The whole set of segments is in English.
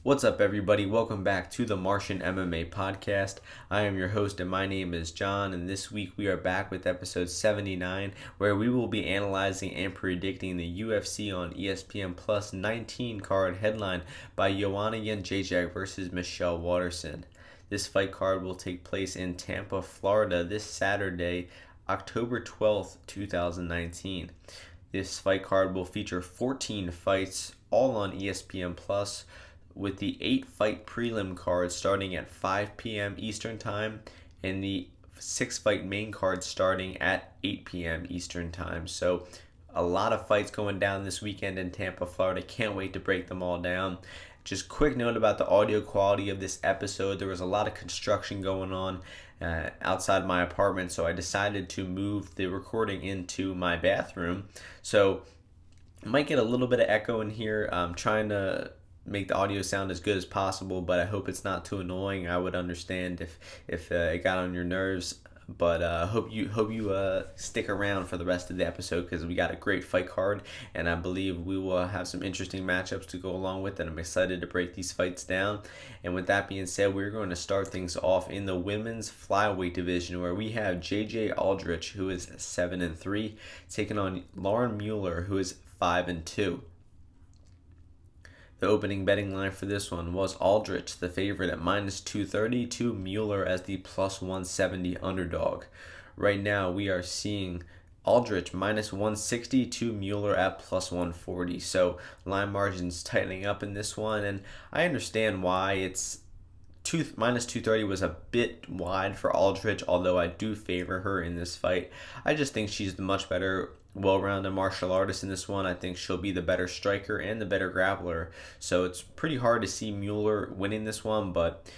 What's up, everybody? Welcome back to the Martian MMA podcast. I am your host, and my name is John. And this week we are back with episode 79, where we will be analyzing and predicting the UFC on ESPN Plus 19 card headline by Joanna Jędrzejczyk versus Michelle Waterson. This fight card will take place in Tampa, Florida, this Saturday, October 12th, 2019. This fight card will feature 14 fights, all on ESPN Plus, with the 8-fight prelim card starting at 5 p.m. Eastern Time and the 6-fight main card starting at 8 p.m. Eastern Time. So a lot of fights going down this weekend in Tampa, Florida. Can't wait to break them all down. Just quick note about the audio quality of this episode. There was a lot of construction going on outside my apartment, so I decided to move the recording into my bathroom. So I might get a little bit of echo in here. I'm trying to make the audio sound as good as possible, but I hope it's not too annoying. I would understand if it got on your nerves, but hope you stick around for the rest of the episode, because we got a great fight card, and I believe we will have some interesting matchups to go along with it. I'm excited to break these fights down. And with that being said, we're going to start things off in the women's flyweight division, where we have JJ Aldrich, who is 7-3, taking on Lauren Mueller, who is 5-2. The opening betting line for this one was Aldrich, the favorite, at -230, to Mueller as the +170 underdog. Right now, we are seeing Aldrich -160 to Mueller at +140. So line margins tightening up in this one, and I understand why. It's -230 was a bit wide for Aldrich, although I do favor her in this fight. I just think she's the much better well-rounded martial artist in this one. I think she'll be the better striker and the better grappler. So it's pretty hard to see Mueller winning this one, but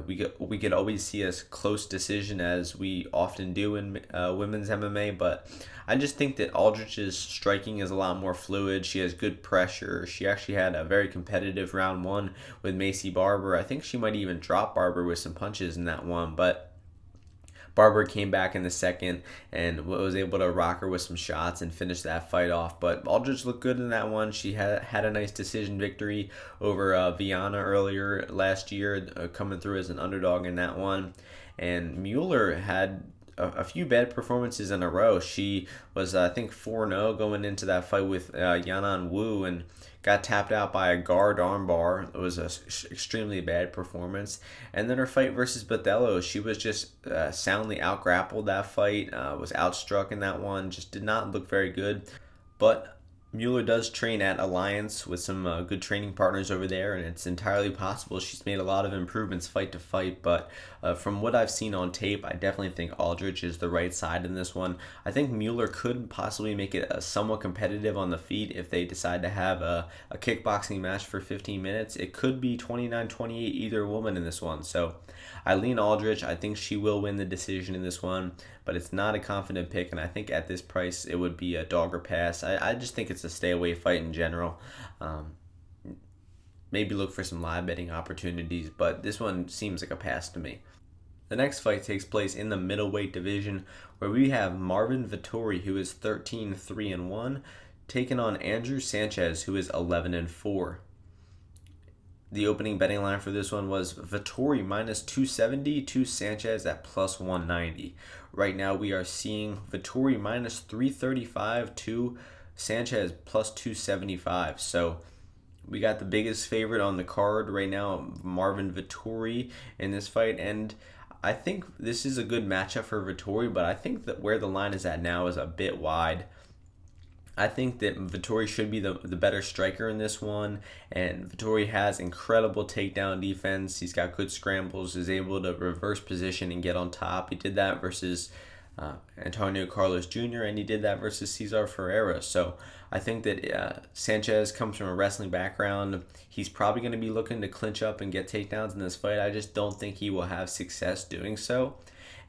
we could always see a close decision, as we often do in women's MMA. But I just think that Aldrich's striking is a lot more fluid. She has good pressure. She actually had a very competitive round one with Macy Barber. I think she might even drop Barber with some punches in that one, but Barber came back in the second and was able to rock her with some shots and finish that fight off. But Aldrich looked good in that one. She had a nice decision victory over Viana earlier last year, coming through as an underdog in that one. And Mueller had a few bad performances in a row. She was, I think, 4-0 going into that fight with Yanan Wu, and got tapped out by a guard armbar. It was an extremely bad performance. And then her fight versus Botelho, she was just soundly out-grappled that fight, was outstruck in that one, just did not look very good. But Mueller does train at Alliance with some good training partners over there, and it's entirely possible she's made a lot of improvements fight to fight. But from what I've seen on tape, I definitely think Aldrich is the right side in this one. I think Mueller could possibly make it somewhat competitive on the feet if they decide to have a kickboxing match for 15 minutes. It could be 29-28 either woman in this one. So I lean Aldrich. I think she will win the decision in this one, but it's not a confident pick, and I think at this price it would be a dog or pass. I just think it's a stay away fight in general. Maybe look for some live betting opportunities, but this one seems like a pass to me. The next fight takes place in the middleweight division, where we have Marvin Vettori, who is 13-3-1, taking on Andrew Sanchez, who is 11-4. The opening betting line for this one was Vettori -270 to Sanchez at +190. Right now we are seeing Vettori -335 to Sanchez +275. So we got the biggest favorite on the card right now, Marvin Vettori, in this fight. And I think this is a good matchup for Vettori, but I think that where the line is at now is a bit wide. I think that Vettori should be the better striker in this one, and Vettori has incredible takedown defense. He's got good scrambles, is able to reverse position and get on top. He did that versus Antonio Carlos Jr., and he did that versus Cesar Ferreira. So I think that Sanchez comes from a wrestling background. He's probably going to be looking to clinch up and get takedowns in this fight. I just don't think he will have success doing so.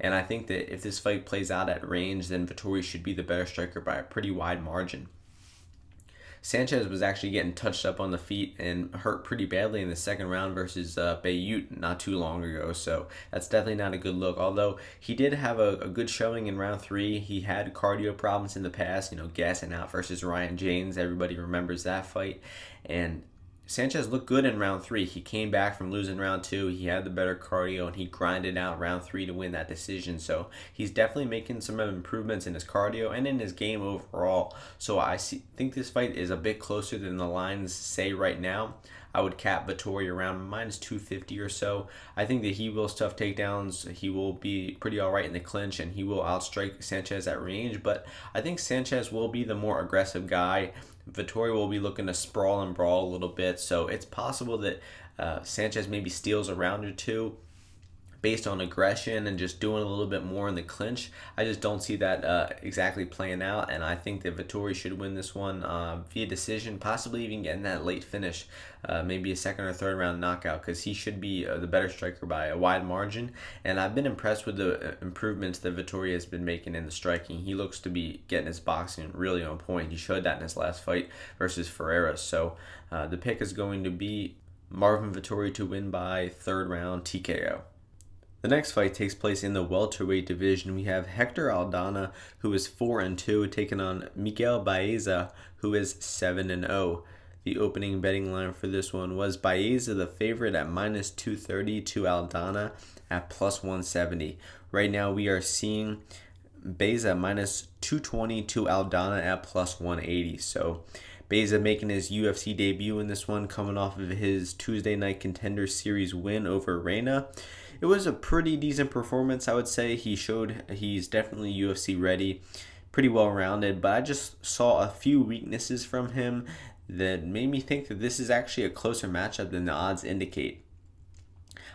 And I think that if this fight plays out at range, then Vettori should be the better striker by a pretty wide margin. Sanchez was actually getting touched up on the feet and hurt pretty badly in the second round versus Beirut not too long ago, so that's definitely not a good look. Although he did have a good showing in round 3. He had cardio problems in the past, gassing out versus Ryan James. Everybody remembers that fight. And Sanchez looked good in round 3. He came back from losing round 2. He had the better cardio, and he grinded out round 3 to win that decision. So he's definitely making some improvements in his cardio and in his game overall. So think this fight is a bit closer than the lines say right now. I would cap Vettori around minus 250 or so. I think that he will stuff takedowns. He will be pretty all right in the clinch, and he will outstrike Sanchez at range. But I think Sanchez will be the more aggressive guy. Vettori will be looking to sprawl and brawl a little bit, so it's possible that Sanchez maybe steals a round or two based on aggression and just doing a little bit more in the clinch. I just don't see that exactly playing out, and I think that Vettori should win this one via decision, possibly even getting that late finish, maybe a second or third round knockout, because he should be the better striker by a wide margin. And I've been impressed with the improvements that Vettori has been making in the striking. He looks to be getting his boxing really on point. He showed that in his last fight versus Ferreira. So the pick is going to be Marvin Vettori to win by third round TKO. The next fight takes place in the welterweight division. We have Hector Aldana, who is 4-2, taking on Miguel Baeza, who is 7-0. The opening betting line for this one was Baeza the favorite at minus 230 to Aldana at plus 170. Right now we are seeing Baeza minus 220 to Aldana at plus 180. So Baeza making his UFC debut in this one, coming off of his Tuesday Night Contender Series win over Reina. It was a pretty decent performance, I would say. He showed he's definitely UFC ready, pretty well rounded, but I just saw a few weaknesses from him that made me think that this is actually a closer matchup than the odds indicate.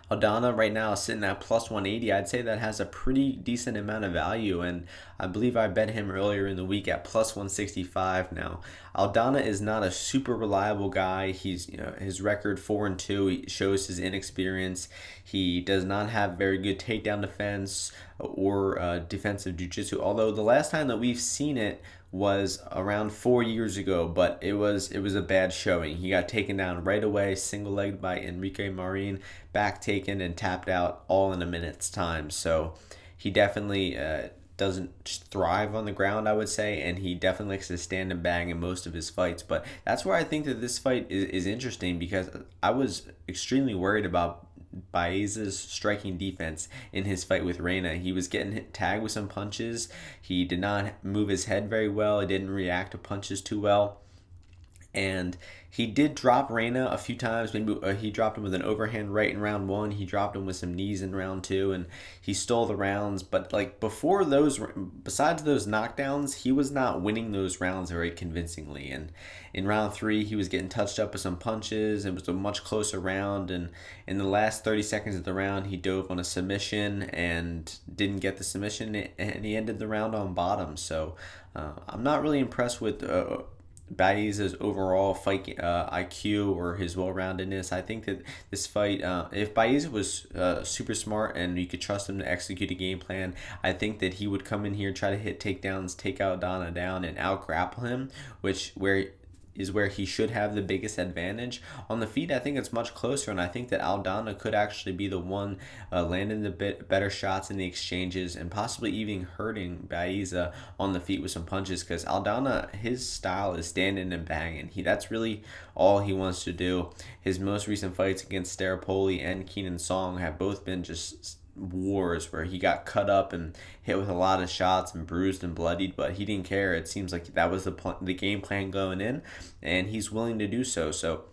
Aldana right now is sitting at plus 180. I'd say that has a pretty decent amount of value, and I believe I bet him earlier in the week at plus 165 now. Aldana is not a super reliable guy. He's his record 4-2 shows his inexperience. He does not have very good takedown defense or defensive jiu-jitsu, although the last time that we've seen it was around 4 years ago, but it was a bad showing. He got taken down right away, single-legged by Enrique Marin, back taken and tapped out all in a minute's time. So he definitely doesn't thrive on the ground, I would say, and he definitely likes to stand and bang in most of his fights. But that's where I think that this fight is interesting, because I was extremely worried about Baeza's striking defense in his fight with Reina. He was getting tagged with some punches. He did not move his head very well. He didn't react to punches too well. And he did drop Reina a few times. Maybe he dropped him with an overhand right in round 1. He dropped him with some knees in round 2, and he stole the rounds. But like before those, besides those knockdowns, he was not winning those rounds very convincingly. And in round 3, he was getting touched up with some punches. It was a much closer round, and in the last 30 seconds of the round, he dove on a submission and didn't get the submission, and he ended the round on bottom. So I'm not really impressed with Baeza's overall fight IQ or his well-roundedness. I think that this fight, if Baeza was super smart and you could trust him to execute a game plan, I think that he would come in here, try to hit takedowns, take Aldana down, and out-grapple him, where he should have the biggest advantage. On the feet, I think it's much closer, and I think that Aldana could actually be the one landing the better shots in the exchanges and possibly even hurting Baeza on the feet with some punches, because Aldana, his style is standing and banging. That's really all he wants to do. His most recent fights against Staropoli and Keenan Song have both been just wars where he got cut up and hit with a lot of shots and bruised and bloodied, but he didn't care. It seems like that was the game plan going in, and he's willing to do so. So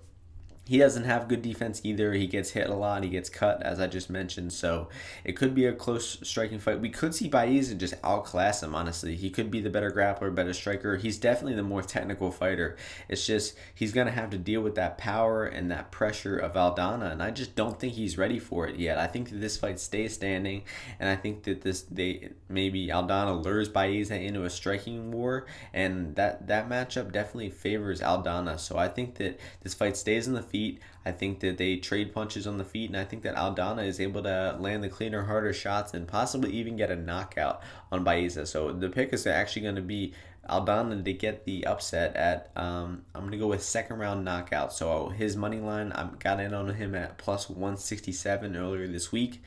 he doesn't have good defense either. He gets hit a lot. He gets cut, as I just mentioned. So it could be a close striking fight. We could see Baeza just outclass him, honestly. He could be the better grappler, better striker. He's definitely the more technical fighter. It's just he's going to have to deal with that power and that pressure of Aldana, and I just don't think he's ready for it yet. I think that this fight stays standing, and I think that maybe Aldana lures Baeza into a striking war, and that matchup definitely favors Aldana. So I think that this fight stays in the feet. I think that they trade punches on the feet, and I think that Aldana is able to land the cleaner, harder shots and possibly even get a knockout on Baeza. So the pick is actually going to be Aldana to get the upset at, I'm going to go with second round knockout. So his money line, I got in on him at plus 167 earlier this week.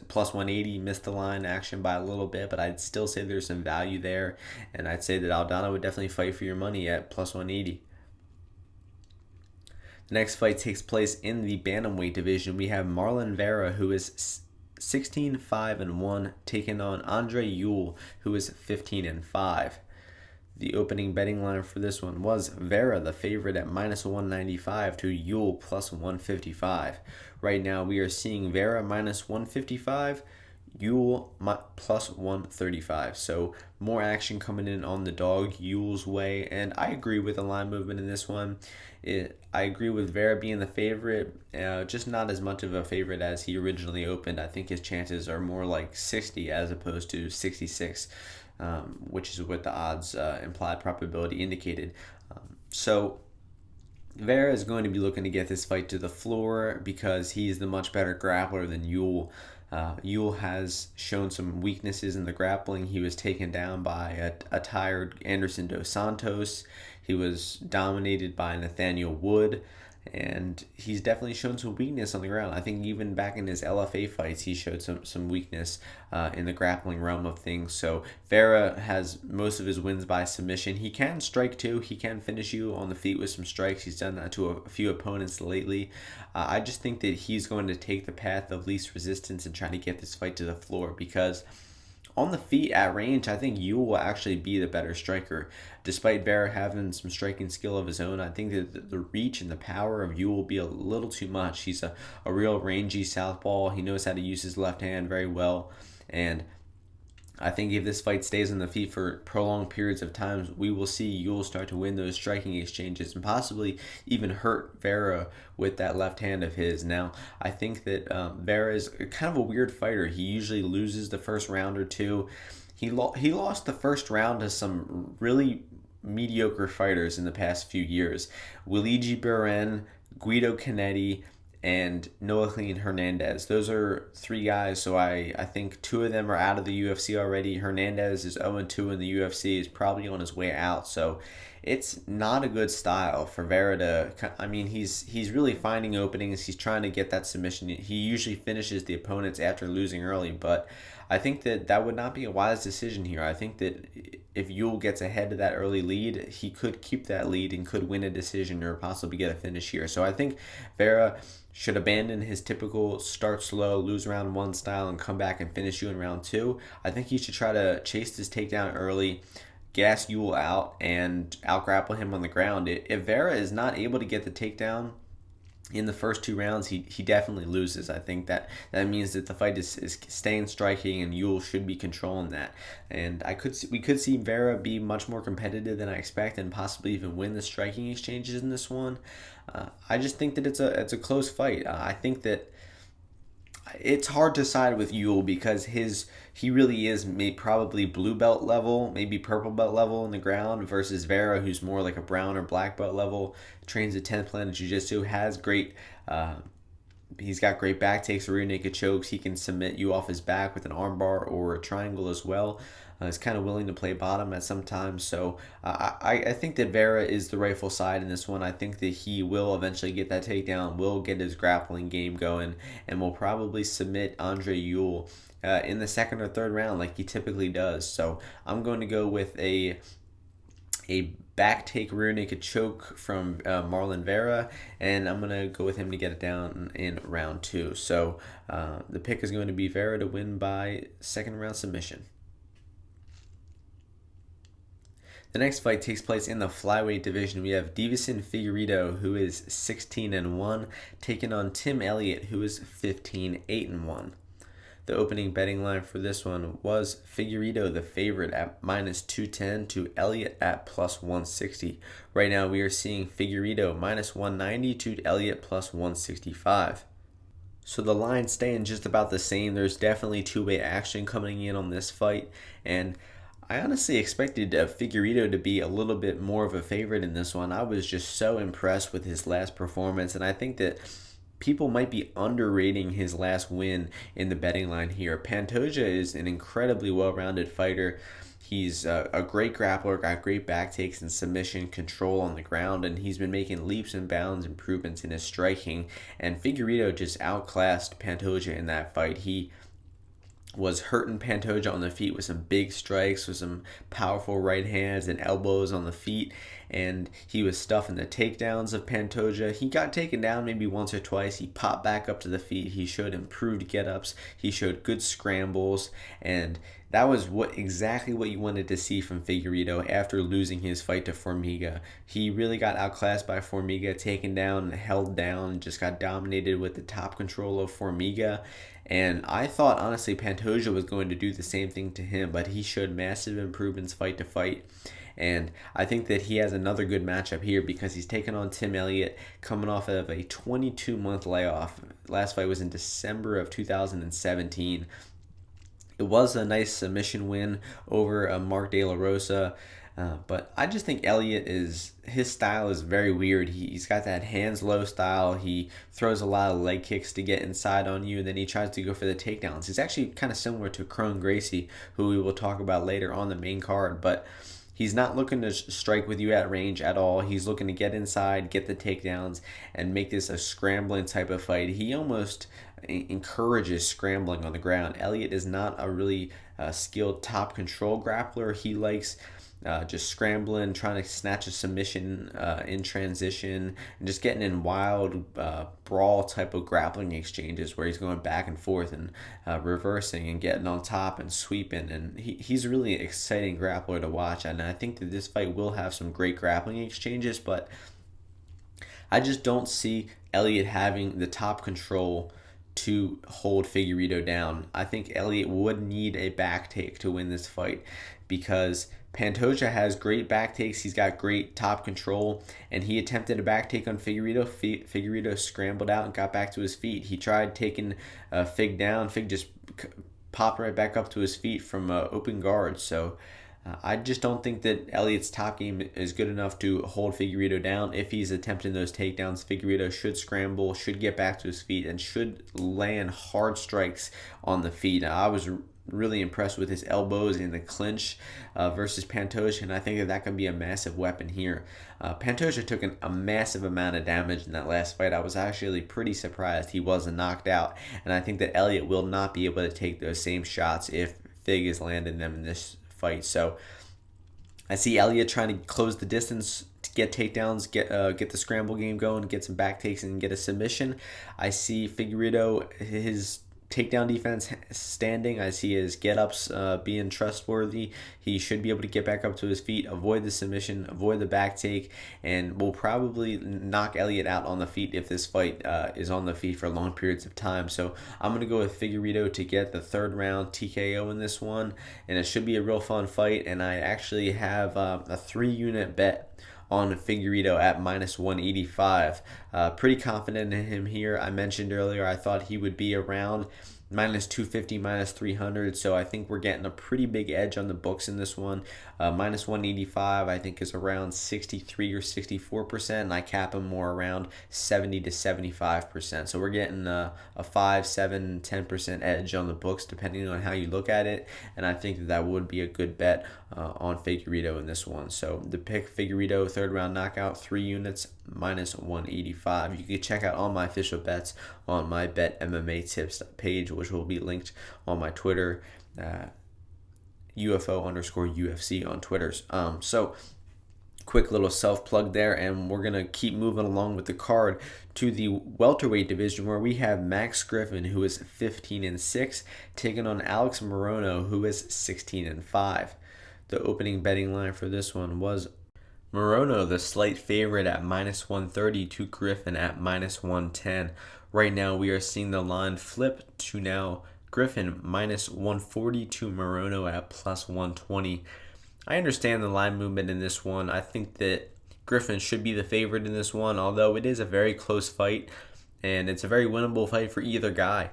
Plus 180, missed the line action by a little bit, but I'd still say there's some value there, and I'd say that Aldana would definitely fight for your money at plus 180. The next fight takes place in the bantamweight division. We have Marlon Vera, who is 16-5-1, taking on Aldrich-Mueller, who is 15-5. The opening betting line for this one was Vera, the favorite, at -195 to Mueller plus 155. Right now we are seeing Vera -155, Mueller plus 135. So more action coming in on the dog Mueller's way, and I agree with the line movement in this one. I agree with Vera being the favorite, just not as much of a favorite as he originally opened. I think his chances are more like 60 as opposed to 66, which is what the odds implied probability indicated. So Vera is going to be looking to get this fight to the floor because he's the much better grappler than Mueller. Mueller has shown some weaknesses in the grappling. He was taken down by a tired Anderson dos Santos. He was dominated by Nathaniel Wood, and he's definitely shown some weakness on the ground. I think even back in his LFA fights, he showed some weakness in the grappling realm of things. So Vera has most of his wins by submission. He can strike too. He can finish you on the feet with some strikes. He's done that to a few opponents lately. I just think that he's going to take the path of least resistance and try to get this fight to the floor, because on the feet at range, I think Mueller will actually be the better striker. Despite Vera having some striking skill of his own, I think that the reach and the power of Mueller will be a little too much. He's a real rangy southpaw. He knows how to use his left hand very well. And I think if this fight stays on the feet for prolonged periods of time, we will see Mueller start to win those striking exchanges and possibly even hurt Vera with that left hand of his. Now, I think that Vera is kind of a weird fighter. He usually loses the first round or two. He lost the first round to some really mediocre fighters in the past few years. Luigi Buren, Guido Canetti, and Noelclean Hernandez. Those are three guys, so I think two of them are out of the UFC already. Hernandez is 0-2 in the UFC, is probably on his way out, so it's not a good style for Vera to... I mean, he's really finding openings. He's trying to get that submission. He usually finishes the opponents after losing early, but I think that would not be a wise decision here. I think that if Mueller gets ahead of that early lead, he could keep that lead and could win a decision or possibly get a finish here. So I think Vera should abandon his typical start slow, lose round one style, and come back and finish you in round two. I think he should try to chase this takedown early, gas Mueller out, and out-grapple him on the ground. If Vera is not able to get the takedown in the first two rounds, he definitely loses. I think that means that the fight is staying striking, and Mueller should be controlling that. And we could see Vera be much more competitive than I expect, and possibly even win the striking exchanges in this one. I just think that it's a close fight. I think that it's hard to side with Mueller because he really is probably blue belt level, maybe purple belt level in the ground, versus Vera, who's more like a brown or black belt level, trains at 10th Planet Jiu-Jitsu, has great... he's got great back takes, rear naked chokes. He can submit you off his back with an armbar or a triangle as well. He's kind of willing to play bottom at some times. So I think that Vera is the rightful side in this one. I think that he will eventually get that takedown, will get his grappling game going, and will probably submit Aldrich-Mueller in the second or third round like he typically does. So I'm going to go with a back take rear naked choke from Marlon Vera, and I'm going to go with him to get it down in round two. So the pick is going to be Vera to win by second round submission. The next fight takes place in the flyweight division. We have Deiveson Figueiredo, who is 16-1, taking on Tim Elliott, who is 15-8-1. The opening betting line for this one was Figueiredo, the favorite, at -210 to Elliott at +160. Right now we are seeing Figueiredo -190 to Elliott +165. So the line's staying just about the same. There's definitely two-way action coming in on this fight, and I honestly expected Figueiredo to be a little bit more of a favorite in this one. I was just so impressed with his last performance, and I think that people might be underrating his last win in the betting line here. Pantoja is an incredibly well-rounded fighter. He's a great grappler, got great back takes and submission control on the ground, and he's been making leaps and bounds improvements in his striking. And Figueiredo just outclassed Pantoja in that fight. He was hurting Pantoja on the feet with some big strikes, with some powerful right hands and elbows on the feet. and he was stuffing the takedowns of Pantoja. He got taken down maybe once or twice. He popped back up to the feet. He showed improved get-ups. He showed good scrambles, and that was exactly what you wanted to see from Figueiredo after losing his fight to Formiga. He really got outclassed by Formiga, taken down, held down, just got dominated with the top control of Formiga. And I thought, honestly, Pantoja was going to do the same thing to him, but he showed massive improvements fight to fight. And I think that he has another good matchup here because he's taken on Tim Elliott coming off of a 22-month layoff. Last fight was in December of 2017. It was a nice submission win over Mark De La Rosa. But I just think his style is very weird. He's got that hands low style. He throws a lot of leg kicks to get inside on you, and then he tries to go for the takedowns. He's actually kind of similar to Crone-Gracie, who we will talk about later on the main card. But he's not looking to strike with you at range at all. He's looking to get inside, get the takedowns, and make this a scrambling type of fight. He almost encourages scrambling on the ground. Elliott is not a really skilled top control grappler. He likes just scrambling, trying to snatch a submission in transition, and just getting in wild brawl type of grappling exchanges where he's going back and forth and reversing and getting on top and sweeping. And he's a really exciting grappler to watch. And I think that this fight will have some great grappling exchanges, but I just don't see Elliott having the top control to hold Figueiredo down. I think Elliott would need a back take to win this fight because Pantoja has great back takes. He's got great top control, and he attempted a back take on Figueiredo. Figueiredo scrambled out and got back to his feet. He tried taking Fig down. Fig just popped right back up to his feet from open guard. So I just don't think that Elliott's top game is good enough to hold Figueiredo down. If he's attempting those takedowns, Figueiredo should scramble, should get back to his feet, and should land hard strikes on the feet. I was really impressed with his elbows in the clinch versus Pantoja, and I think that can be a massive weapon here. Pantoja took a massive amount of damage in that last fight. I was actually pretty surprised he wasn't knocked out, and I think that Elliott will not be able to take those same shots if Fig is landing them in this fight. So I see Elliott trying to close the distance to get takedowns, get the scramble game going, get some back takes, and get a submission. I see Figueiredo, his takedown defense standing. I see his get-ups being trustworthy. He should be able to get back up to his feet, avoid the submission, avoid the back take, and will probably knock Elliott out on the feet if this fight is on the feet for long periods of time. So I'm going to go with Figueiredo to get the third round TKO in this one, and it should be a real fun fight. And I actually have a 3-unit bet on Figueiredo at minus 185. Pretty confident in him here. I mentioned earlier I thought he would be around minus 250, minus 300. So I think we're getting a pretty big edge on the books in this one. Minus 185 I think is around 63 or 64%, and I cap him more around 70 to 75%. So we're getting a 5, 7, 10% edge on the books depending on how you look at it, and I think that would be a good bet on Figueiredo in this one. So the pick Figueiredo third round knockout, 3 units, minus 185. You can check out all my official bets on my Bet MMA Tips page, which will be linked on my Twitter, UFO_UFC on Twitters. So quick little self-plug there, and we're going to keep moving along with the card to the welterweight division, where we have Max Griffin, who is 15-6, taking on Aldrich-Mueller, who is 16-5. The opening betting line for this one was Morono, the slight favorite, at minus 130 to Griffin at minus 110. Right now we are seeing the line flip to now Griffin minus 140 to Morono at plus 120. I understand the line movement in this one. I think that Griffin should be the favorite in this one, although it is a very close fight, and it's a very winnable fight for either guy.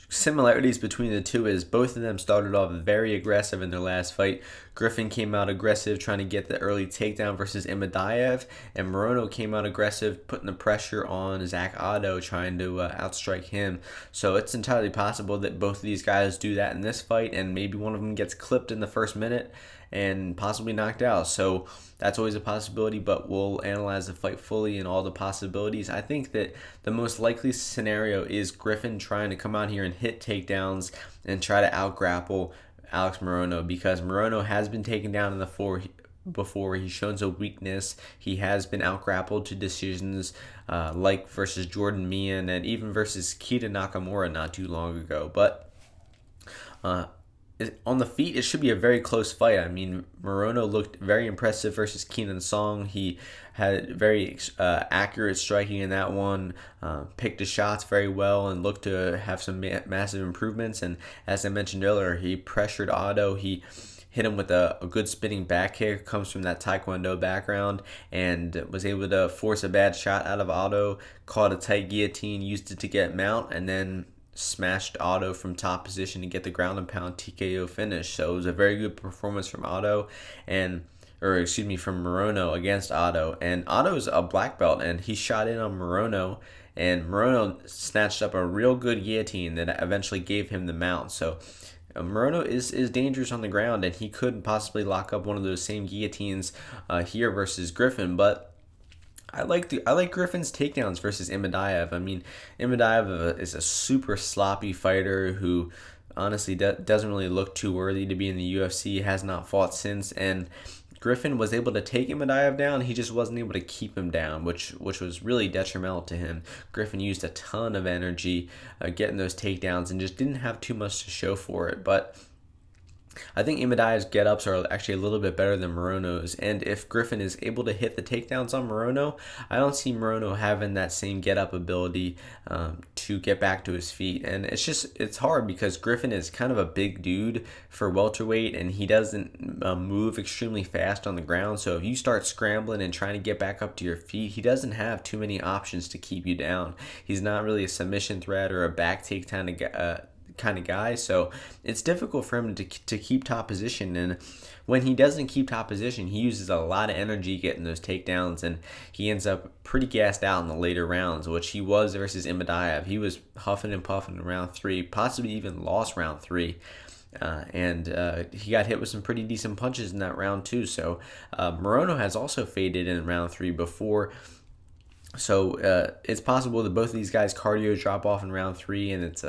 Similarities between the two is both of them started off very aggressive in their last fight. Griffin came out aggressive trying to get the early takedown versus Imadaev, and Morono came out aggressive putting the pressure on Zach Otto, trying to outstrike him. So it's entirely possible that both of these guys do that in this fight, and maybe one of them gets clipped in the first minute and possibly knocked out. So that's always a possibility, but we'll analyze the fight fully and all the possibilities. I think that the most likely scenario is Griffin trying to come out here and hit takedowns and try to out-grapple Aldrich-Mueller, because Morono has been taken down in the before. He's shown some weakness. He has been out-grappled to decisions, like versus Jordan Meehan and even versus Kita Nakamura not too long ago. But on the feet, it should be a very close fight. I mean, Morono looked very impressive versus Keenan Song. He had very accurate striking in that one, picked his shots very well, and looked to have some massive improvements. And as I mentioned earlier, he pressured Otto. He hit him with a good spinning back kick, comes from that Taekwondo background, and was able to force a bad shot out of Otto, caught a tight guillotine, used it to get mount, and then smashed Otto from top position to get the ground and pound TKO finish. So it was a very good performance from Otto, from Morono against Otto. And Otto's a black belt, and he shot in on Morono, and Morono snatched up a real good guillotine that eventually gave him the mount. So Morono is dangerous on the ground, and he could possibly lock up one of those same guillotines here versus Griffin, but I like Griffin's takedowns versus Imadaev. I mean, Imadaev is a super sloppy fighter who honestly doesn't really look too worthy to be in the UFC, has not fought since, and Griffin was able to take Imadaev down. He just wasn't able to keep him down, which was really detrimental to him. Griffin used a ton of energy getting those takedowns and just didn't have too much to show for it, but I think Imadaev's get-ups are actually a little bit better than Morono's, and if Griffin is able to hit the takedowns on Morono, I don't see Morono having that same get-up ability to get back to his feet, and it's hard because Griffin is kind of a big dude for welterweight, and he doesn't move extremely fast on the ground, so if you start scrambling and trying to get back up to your feet, he doesn't have too many options to keep you down. He's not really a submission threat or a back take kind of guy, so it's difficult for him to keep top position, and when he doesn't keep top position, he uses a lot of energy getting those takedowns, and he ends up pretty gassed out in the later rounds, which he was versus Imadaev. He was huffing and puffing in round 3, possibly even lost round 3. And he got hit with some pretty decent punches in that round too. So Morono has also faded in round 3 before. So it's possible that both of these guys' cardio drop off in round 3, and it's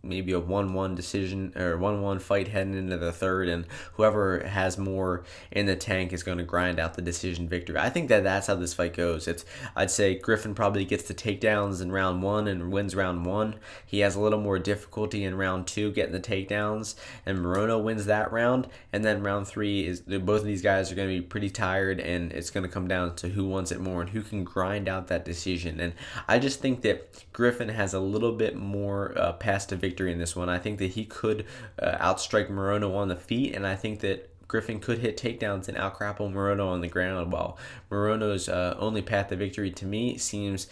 maybe a 1-1 decision or 1-1 fight heading into the third, and whoever has more in the tank is going to grind out the decision victory. I think that's how this fight goes. I'd say Griffin probably gets the takedowns in round 1 and wins round 1. He has a little more difficulty in round 2 getting the takedowns, and Morono wins that round, and then round 3 is both of these guys are going to be pretty tired, and it's going to come down to who wants it more and who can grind out that decision. And I just think that Griffin has a little bit more path to victory in this one. I think that he could outstrike Morono on the feet, and I think that Griffin could hit takedowns and outgrapple Morono on the ground, while Morono's only path to victory to me seems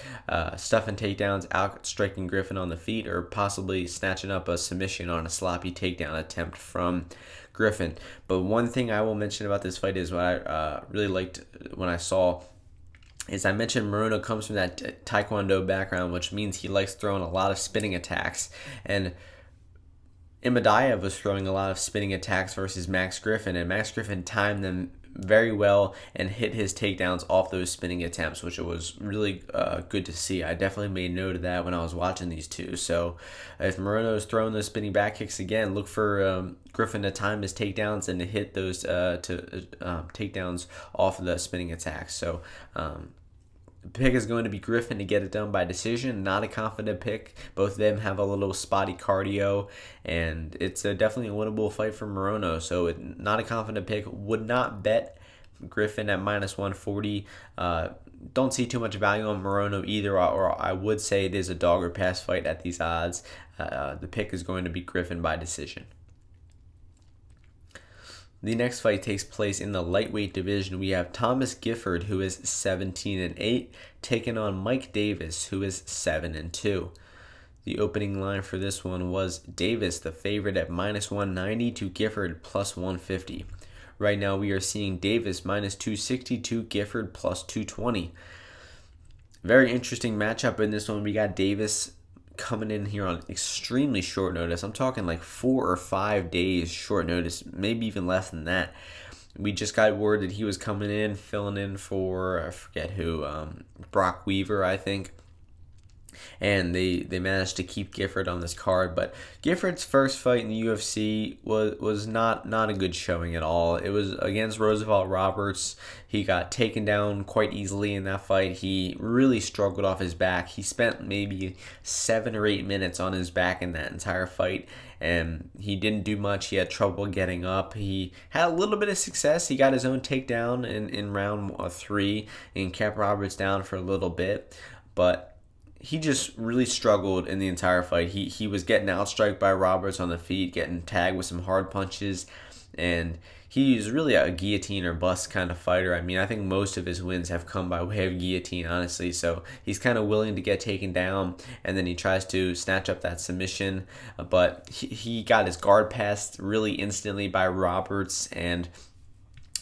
stuffing takedowns, outstriking Griffin on the feet, or possibly snatching up a submission on a sloppy takedown attempt from Griffin. But one thing I will mention about this fight is what I really liked when I saw is I mentioned Morono comes from that Taekwondo background, which means he likes throwing a lot of spinning attacks. And Imadaev was throwing a lot of spinning attacks versus Max Griffin, and Max Griffin timed them very well and hit his takedowns off those spinning attempts, which was really good to see. I definitely made note of that when I was watching these two. So if Morono is throwing those spinning back kicks again, look for Griffin to time his takedowns and to hit those takedowns off of the spinning attacks. So the pick is going to be Griffin to get it done by decision. Not a confident pick. Both of them have a little spotty cardio, and it's definitely a winnable fight for Morono. So not a confident pick. Would not bet Griffin at minus 140. Don't see too much value on Morono either, or I would say it is a dog or pass fight at these odds. The pick is going to be Griffin by decision. The next fight takes place in the lightweight division. We have Thomas Gifford, who is 17-8, taking on Mike Davis, who is 7-2. The opening line for this one was Davis, the favorite, at minus 190 to Gifford plus 150. Right now we are seeing Davis minus 260 to Gifford plus 220. Very interesting matchup in this one. We got Davis coming in here on extremely short notice. I'm talking like 4 or 5 days short notice, maybe even less than that. We just got word that he was coming in, filling in for, I forget who, Brock Weaver, I think. and they managed to keep Gifford on this card. But Gifford's first fight in the UFC was not a good showing at all. It was against Roosevelt Roberts. He got taken down quite easily in that fight. He really struggled off his back. He spent maybe 7 or 8 minutes on his back in that entire fight, and he didn't do much. He had trouble getting up. He had a little bit of success. He got his own takedown in round 3 and kept Roberts down for a little bit, but he just really struggled in the entire fight. He was getting outstriked by Roberts on the feet, getting tagged with some hard punches, and he's really a guillotine or bust kind of fighter. I mean, I think most of his wins have come by way of guillotine, honestly. So he's kind of willing to get taken down, and then he tries to snatch up that submission. But he got his guard passed really instantly by Roberts, and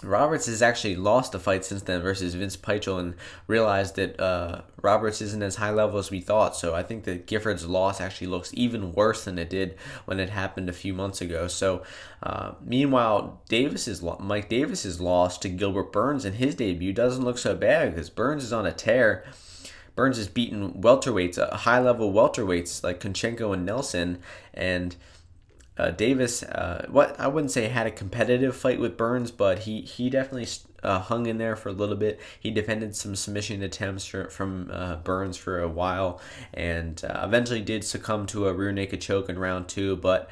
Roberts has actually lost a fight since then versus Vince Pichel and realized that Roberts isn't as high level as we thought. So I think that Gifford's loss actually looks even worse than it did when it happened a few months ago. So meanwhile, Mike Davis's loss to Gilbert Burns in his debut doesn't look so bad because Burns is on a tear. Burns has beaten welterweights, high-level welterweights like Kunchenko and Nelson, and Davis, what I wouldn't say had a competitive fight with Burns, but he definitely hung in there for a little bit. He defended some submission attempts from Burns for a while, and eventually did succumb to a rear naked choke in round 2, but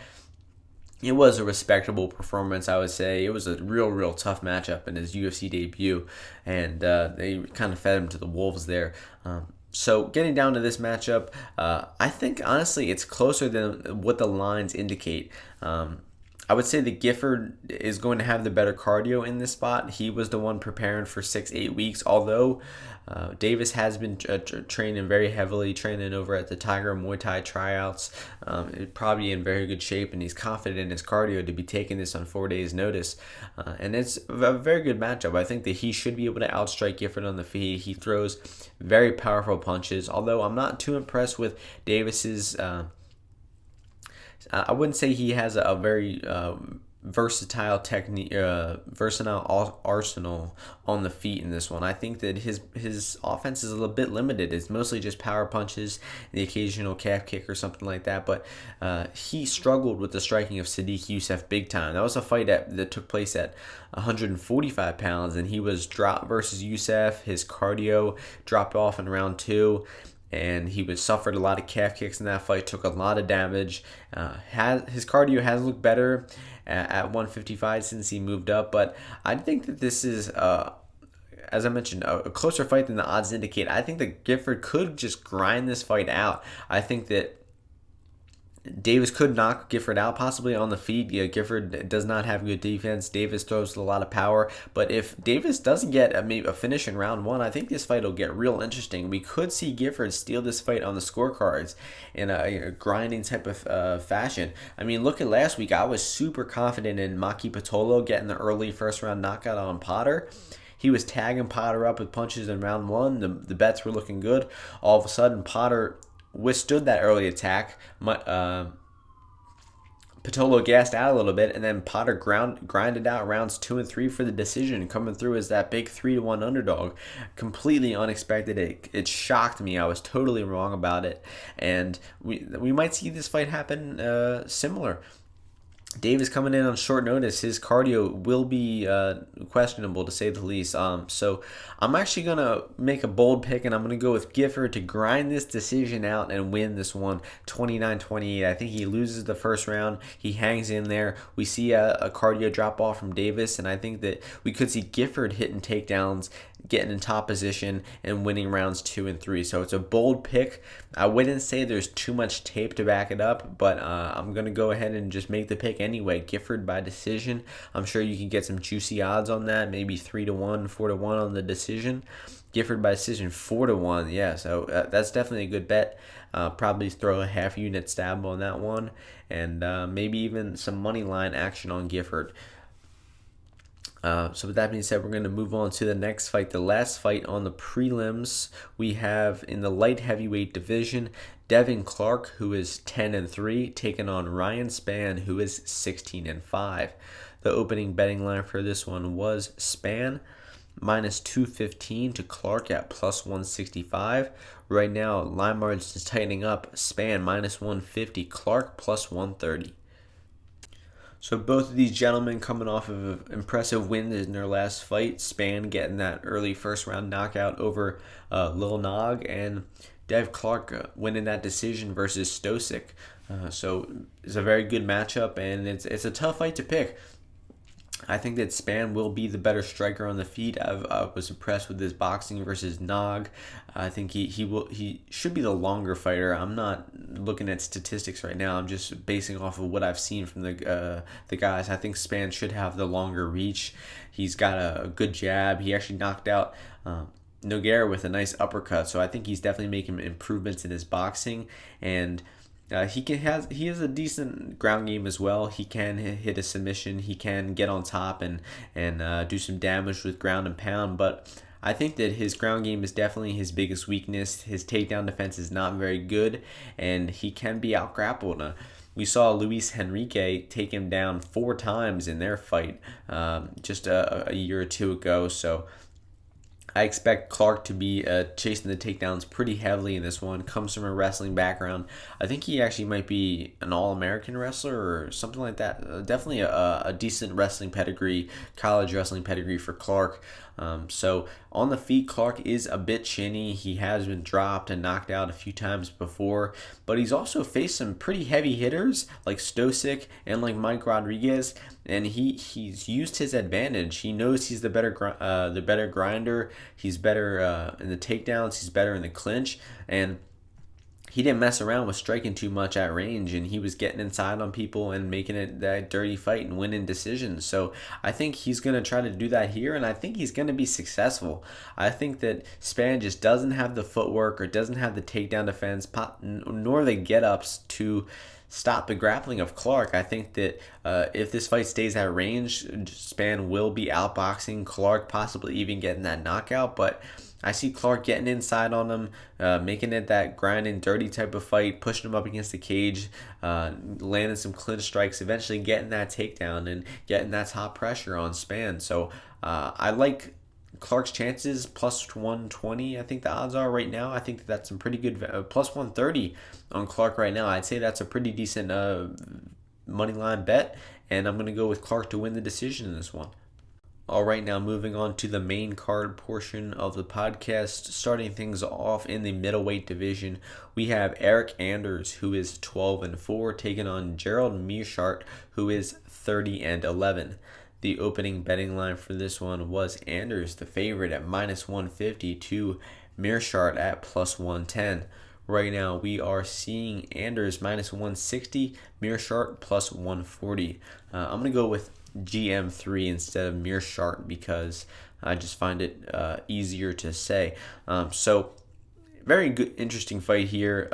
it was a respectable performance, I would say. It was a real tough matchup in his UFC debut, and they kind of fed him to the wolves there. So getting down to this matchup, I think honestly it's closer than what the lines indicate. I would say that Gifford is going to have the better cardio in this spot. He was the one preparing for 6-8 weeks, although Davis has been training very heavily, training over at the Tiger Muay Thai tryouts. Probably in very good shape, and he's confident in his cardio to be taking this on 4 days' notice. And it's a very good matchup. I think that he should be able to outstrike Gifford on the feet. He throws very powerful punches, although I'm not too impressed with Davis's... I wouldn't say he has a very versatile technique, versatile arsenal on the feet in this one. I think that his offense is a little bit limited. It's mostly just power punches, the occasional calf kick or something like that. But he struggled with the striking of Sadiq Youssef big time. That was a fight that took place at 145 pounds, and he was dropped versus Youssef. His cardio dropped off in round 2. And he suffered a lot of calf kicks in that fight, took a lot of damage. His cardio has looked better at 155 since he moved up, but I think that this is, as I mentioned, a closer fight than the odds indicate. I think that Gifford could just grind this fight out. I think that Davis could knock Gifford out, possibly on the feet. Gifford does not have good defense. Davis throws a lot of power. But if Davis doesn't get a finish in round 1, I think this fight will get real interesting. We could see Gifford steal this fight on the scorecards in a grinding type of fashion. I mean, look at last week. I was super confident in Maki Pitolo getting the early first-round knockout on Potter. He was tagging Potter up with punches in round 1. The bets were looking good. All of a sudden, Potter withstood that early attack. Pitolo gassed out a little bit, and then Potter grinded out rounds 2 and 3 for the decision, coming through as that big 3-1 underdog. Completely unexpected. It shocked me. I was totally wrong about it, and we might see this fight happen similar. Davis coming in on short notice. His cardio will be questionable, to say the least. So I'm actually going to make a bold pick, and I'm going to go with Gifford to grind this decision out and win this one 29-28. I think he loses the first round. He hangs in there. We see a cardio drop off from Davis, and I think that we could see Gifford hitting takedowns, getting in top position, and winning rounds 2 and 3. So it's a bold pick. I wouldn't say there's too much tape to back it up, but I'm going to go ahead and just make the pick anyway. Gifford by decision. I'm sure you can get some juicy odds on that, maybe 3-1, 4-1 on the decision. Gifford by decision 4-1. Yeah, so that's definitely a good bet. Probably throw a half unit stab on that one, and maybe even some money line action on Gifford. So with that being said, we're going to move on to the next fight. The last fight on the prelims, we have in the light heavyweight division, Devin Clark, who is 10-3, taking on Ryan Spann, who is 16-5. The opening betting line for this one was Spann. minus 215 to Clark at plus 165. Right now, line margin is tightening up. Spann minus 150, Clark plus 130. So both of these gentlemen coming off of impressive wins in their last fight. Spann getting that early first round knockout over Lil Nog, and Dev Clark winning that decision versus Stosic. So it's a very good matchup, and it's a tough fight to pick. I think that Spann will be the better striker on the feet. I was impressed with his boxing versus Nog. I think he should be the longer fighter. I'm not looking at statistics right now. I'm just basing off of what I've seen from the guys. I think Spann should have the longer reach. He's got a good jab. He actually knocked out Nogueira with a nice uppercut. So I think he's definitely making improvements in his boxing, and he has a decent ground game as well. He can hit a submission. He can get on top and do some damage with ground and pound. But I think that his ground game is definitely his biggest weakness. His takedown defense is not very good, and he can be out-grappled. We saw Luis Henrique take him down 4 times in their fight just a year or two ago. So I expect Clark to be chasing the takedowns pretty heavily in this one. Comes from a wrestling background. I think he actually might be an All-American wrestler or something like that. Definitely a decent wrestling pedigree, college wrestling pedigree for Clark. So on the feet, Clark is a bit chinny. He has been dropped and knocked out a few times before, but he's also faced some pretty heavy hitters like Stosic and like Mike Rodriguez, and he's used his advantage. He knows he's the better grinder. He's better in the takedowns. He's better in the clinch, and he didn't mess around with striking too much at range, and he was getting inside on people and making it that dirty fight and winning decisions. So I think he's going to try to do that here, and I think he's going to be successful. I think that Spann just doesn't have the footwork or doesn't have the takedown defense, nor the get-ups to stop the grappling of Clark. I think that if this fight stays at range, Spann will be outboxing Clark, possibly even getting that knockout, but I see Clark getting inside on him, making it that grinding, dirty type of fight, pushing him up against the cage, landing some clinch strikes, eventually getting that takedown and getting that top pressure on Spann. So I like Clark's chances, plus 120, I think the odds are right now. I think that's some pretty good, plus 130 on Clark right now. I'd say that's a pretty decent money line bet, and I'm going to go with Clark to win the decision in this one. All right, now moving on to the main card portion of the podcast. Starting things off in the middleweight division, we have Eric Anders, who is 12-4, taking on Gerald Meerschaert, who is 30-11. The opening betting line for this one was Anders, the favorite, at minus 150 to Meerschaert at plus 110. Right now, we are seeing Anders minus 160, Meerschaert plus 140. I'm going to go with GM3 instead of Meerschaert because I just find it easier to say. So very good, interesting fight here.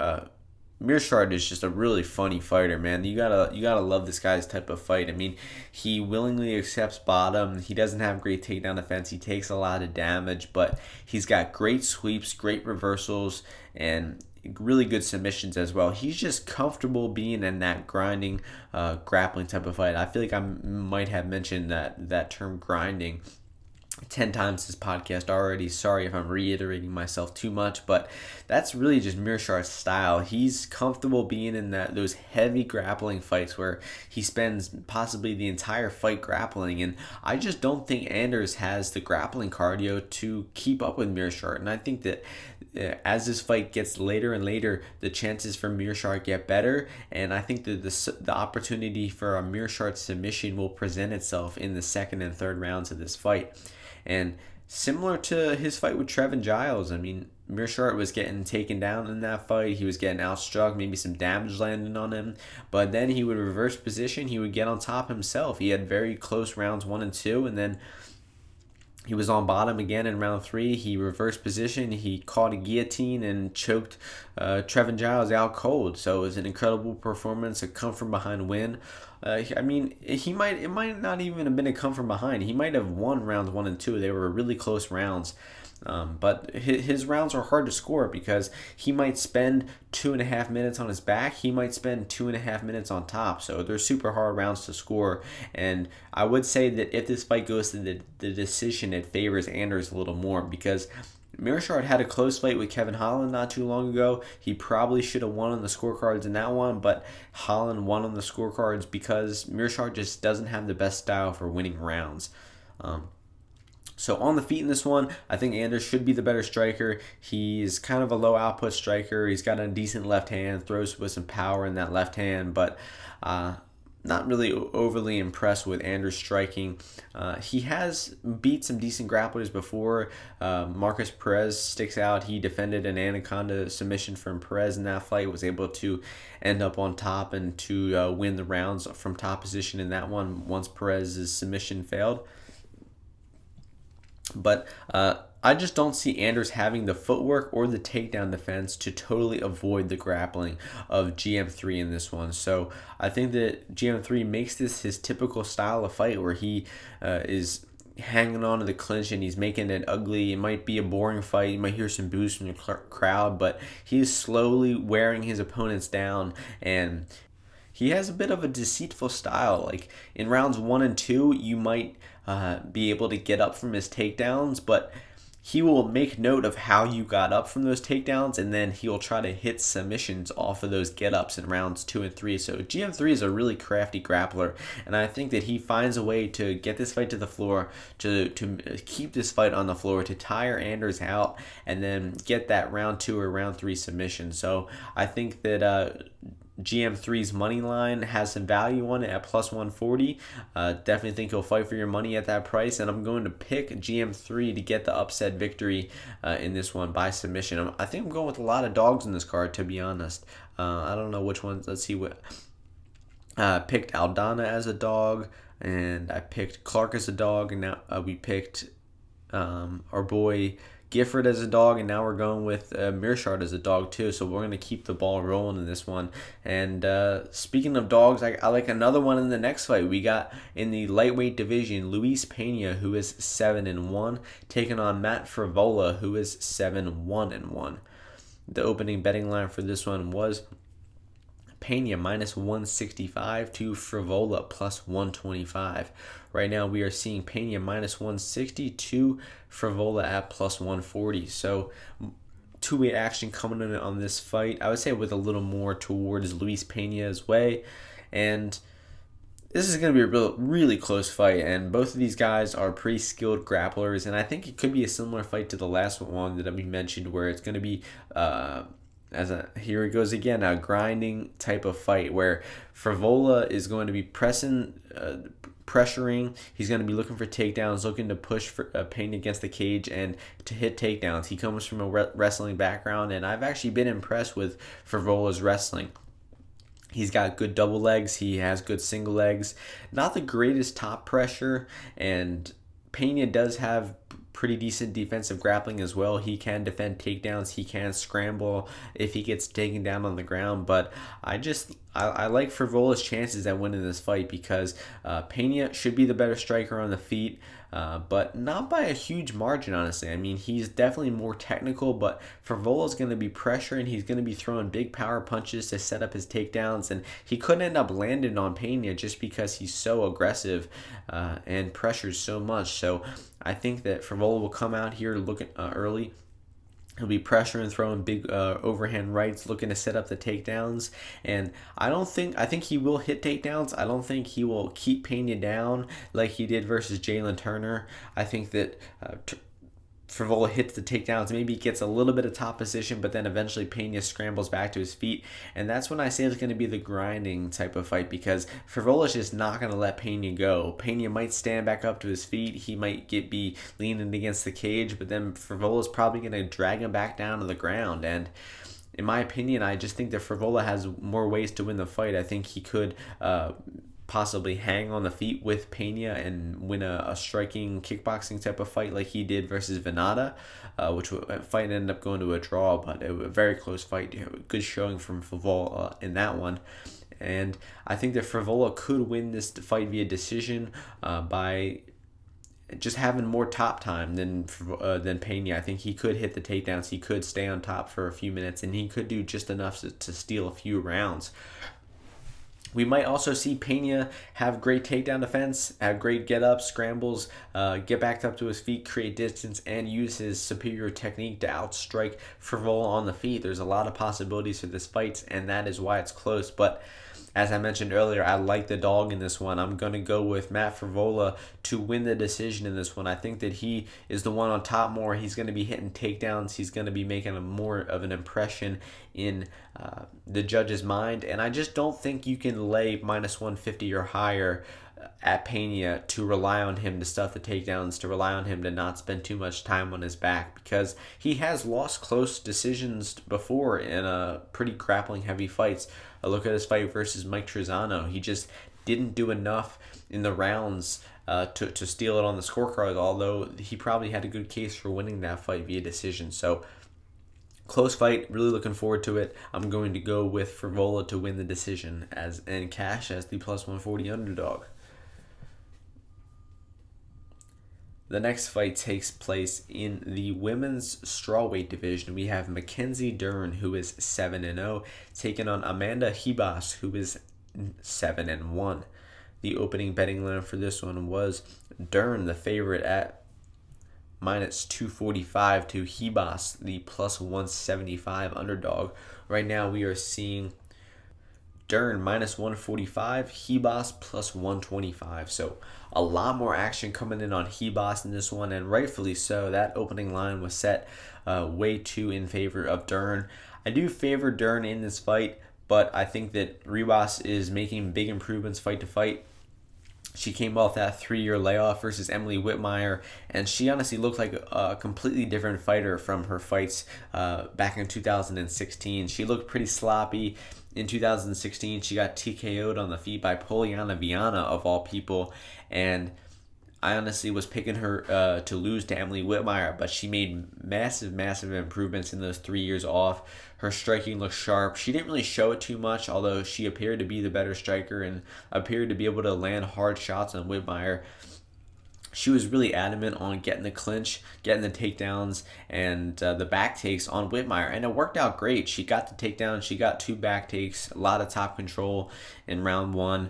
Meerschaert is just a really funny fighter, man. You gotta love this guy's type of fight. I mean, he willingly accepts bottom. He doesn't have great takedown defense. He takes a lot of damage, but he's got great sweeps, great reversals, and really good submissions as well. He's just comfortable being in that grinding, grappling type of fight. I feel like I might have mentioned that term grinding 10 times this podcast already. Sorry if I'm reiterating myself too much, but that's really just Meerschaert's style. He's comfortable being in those heavy grappling fights where he spends possibly the entire fight grappling, and I just don't think Anders has the grappling cardio to keep up with Meerschaert. And I think that as this fight gets later and later, the chances for Meerschaert get better, and I think that the opportunity for a Meerschaert submission will present itself in the second and third rounds of this fight. And similar to his fight with Trevin Giles, I mean, Meerschaert was getting taken down in that fight. He was getting outstruck, maybe some damage landing on him. But then he would reverse position. He would get on top himself. He had very close rounds 1 and 2, and then he was on bottom again in round 3. He reversed position. He caught a guillotine and choked Trevin Giles out cold. So it was an incredible performance, a come from behind win. I mean, it might not even have been a come from behind. He might have won rounds 1 and 2. They were really close rounds. But his rounds are hard to score because he might spend 2.5 minutes on his back. He might spend 2.5 minutes on top. So they're super hard rounds to score. And I would say that if this fight goes to the decision, it favors Anders a little more because Mearshart had a close fight with Kevin Holland not too long ago. He probably should have won on the scorecards in that one, but Holland won on the scorecards because Mearshart just doesn't have the best style for winning rounds. So on the feet in this one, I think Anders should be the better striker. He's kind of a low output striker. He's got a decent left hand, throws with some power in that left hand, but not really overly impressed with Anders' striking. He has beat some decent grapplers before. Marcus Perez sticks out. He defended an anaconda submission from Perez in that fight, was able to end up on top and to win the rounds from top position in that one once Perez's submission failed. But I just don't see Anders having the footwork or the takedown defense to totally avoid the grappling of GM3 in this one. So I think that GM3 makes this his typical style of fight where he is hanging on to the clinch and he's making it ugly. It might be a boring fight. You might hear some boos from the crowd, but he's slowly wearing his opponents down, and he has a bit of a deceitful style. Like in rounds 1 and 2, you might be able to get up from his takedowns, but he will make note of how you got up from those takedowns, and then he'll try to hit submissions off of those get-ups in rounds 2 and 3. So GM3 is a really crafty grappler, and I think that he finds a way to get this fight to the floor, to keep this fight on the floor, to tire Anders out, and then get that round 2 or round 3 submission. So I think that GM3's money line has some value on it at plus 140. Definitely think he'll fight for your money at that price, and I'm going to pick GM3 to get the upset victory in this one by submission. I think I'm going with a lot of dogs in this card, to be honest. I don't know which ones. Let's see what. Picked Aldana as a dog, and I picked Clark as a dog, and now we picked our boy Gifford as a dog, and now we're going with Mearshart as a dog too. So we're going to keep the ball rolling in this one. And speaking of dogs, I like another one in the next fight. We got in the lightweight division, Luis Pena, who is 7-1, taking on Matt Frevola, who is 7-1-1. The opening betting line for this one was Pena minus 165 to Frevola plus 125. Right now we are seeing Pena minus 160 to Frevola at plus 140. So two-way action coming in on this fight. I would say with a little more towards Luis Pena's way. And this is going to be a really close fight, and both of these guys are pretty skilled grapplers, and I think it could be a similar fight to the last one that we mentioned, where it's going to be here it goes again, a grinding type of fight where Frevola is going to be pressuring. He's going to be looking for takedowns, looking to push for Pena against the cage and to hit takedowns. He comes from a wrestling background, and I've actually been impressed with Frevola's wrestling. He's got good double legs. He has good single legs. Not the greatest top pressure, and Pena does have pretty decent defensive grappling as well. He can defend takedowns. He can scramble if he gets taken down on the ground. But I like Frevola's chances at winning this fight because Pena should be the better striker on the feet, but not by a huge margin, honestly. I mean, he's definitely more technical, but Frevola's going to be pressuring. He's going to be throwing big power punches to set up his takedowns, and he could end up landing on Pena just because he's so aggressive and pressures so much. So I think that Frevola will come out here looking early. He'll be pressuring, throwing big overhand rights, looking to set up the takedowns. And I think he will hit takedowns. I don't think he will keep Pena down like he did versus Jalen Turner. I think that Frevola hits the takedowns, maybe gets a little bit of top position, but then eventually Pena scrambles back to his feet. And that's when I say it's going to be the grinding type of fight, because Frevola's just not going to let Pena go. Pena might stand back up to his feet. He might be leaning against the cage, but then Frevola's probably going to drag him back down to the ground. And in my opinion, I just think that Frevola has more ways to win the fight. I think he could possibly hang on the feet with Pena and win a striking kickboxing type of fight like he did versus Venata, which fight ended up going to a draw, but it was a very close fight. Good showing from Frevola in that one. And I think that Frevola could win this fight via decision by just having more top time than Pena. I think he could hit the takedowns. He could stay on top for a few minutes, and he could do just enough to steal a few rounds. We might also see Pena have great takedown defense, have great get-ups, scrambles, get back up to his feet, create distance, and use his superior technique to outstrike Frevola on the feet. There's a lot of possibilities for this fight, and that is why it's close. But as I mentioned earlier, I like the dog in this one. I'm going to go with Matt Frevola to win the decision in this one. I think that he is the one on top more. He's going to be hitting takedowns. He's going to be making a more of an impression in the judge's mind. And I just don't think you can lay minus 150 or higher at Pena to rely on him to stuff the takedowns, to rely on him to not spend too much time on his back, because he has lost close decisions before in pretty grappling heavy fights. A look at his fight versus Mike Trizano. He just didn't do enough in the rounds to steal it on the scorecard, although he probably had a good case for winning that fight via decision. So close fight, really looking forward to it. I'm going to go with Frevola to win the decision and cash as the plus 140 underdog. The next fight takes place in the women's strawweight division. We have Mackenzie Dern, who is 7-0, taking on Amanda Ribas, who is 7-1. The opening betting line for this one was Dern, the favorite, at minus 245 to Ribas, the plus 175 underdog. Right now we are seeing Dern minus 145, Ribas plus 125. So a lot more action coming in on Ribas in this one, and rightfully so. That opening line was set way too in favor of Dern. I do favor Dern in this fight, but I think that Ribas is making big improvements fight to fight. She came off that 3-year layoff versus Emily Whitmire, and she honestly looked like a completely different fighter from her fights back in 2016. She looked pretty sloppy. In 2016, she got TKO'd on the feet by Poliana Viana, of all people, and I honestly was picking her to lose to Emily Whitmire, but she made massive improvements in those 3 years off. Her striking looked sharp. She didn't really show it too much, although she appeared to be the better striker and appeared to be able to land hard shots on Whitmire. She was really adamant on getting the clinch, getting the takedowns, and the back takes on Whitmire, and it worked out great. She got the takedown, she got 2 back takes, a lot of top control in round 1.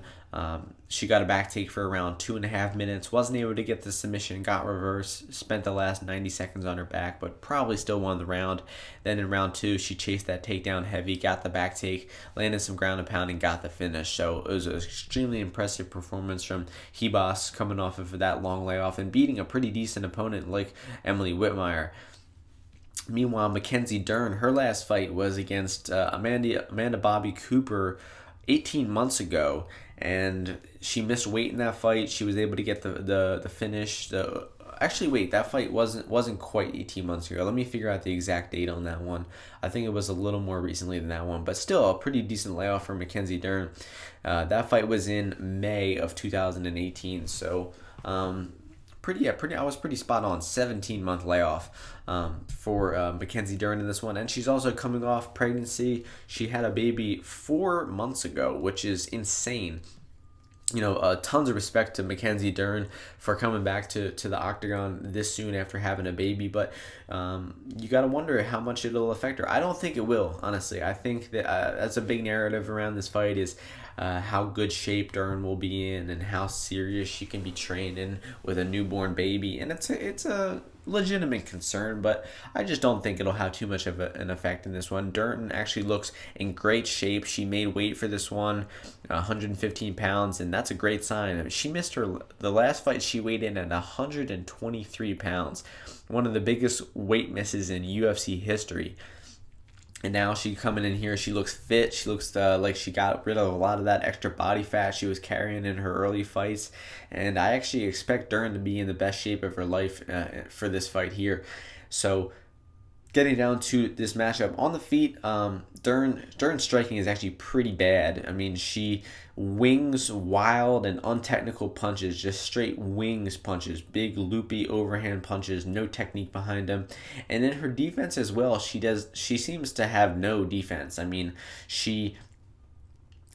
She got a back take for around 2.5 minutes, wasn't able to get the submission, got reversed, spent the last 90 seconds on her back, but probably still won the round. Then in round 2, she chased that takedown heavy, got the back take, landed some ground and pound, and got the finish. So it was an extremely impressive performance from Ribas, coming off of that long layoff and beating a pretty decent opponent like Emily Whitmire. Meanwhile, Mackenzie Dern, her last fight was against Amanda Bobby Cooper 18 months ago, and she missed weight in that fight. She was able to get the finish. Actually, wait, that fight wasn't quite 18 months ago. Let me figure out the exact date on that one. I think it was a little more recently than that one, but still a pretty decent layoff for Mackenzie Dern. That fight was in May of 2018, so I was pretty spot on. 17-month layoff for Mackenzie Dern in this one, and she's also coming off pregnancy. She had a baby 4 months ago, which is insane. Tons of respect to Mackenzie Dern for coming back to the octagon this soon after having a baby, but you got to wonder how much it'll affect her. I don't think it will, honestly. I think that that's a big narrative around this fight is how good shape Dern will be in and how serious she can be trained in with a newborn baby, and it's a legitimate concern, but I just don't think it'll have too much of an effect in this one. Dern actually looks in great shape. She made weight for this one, 115 pounds, and that's a great sign. She missed the last fight. She weighed in at 123 pounds, one of the biggest weight misses in UFC history. And now she coming in here, she looks fit. She looks like she got rid of a lot of that extra body fat she was carrying in her early fights. And I actually expect Dern to be in the best shape of her life for this fight here. So getting down to this matchup on the feet, Dern's striking is actually pretty bad. I mean, she wings wild and untechnical punches, just straight wings punches, big loopy overhand punches, no technique behind them. And then her defense as well, she seems to have no defense. I mean, she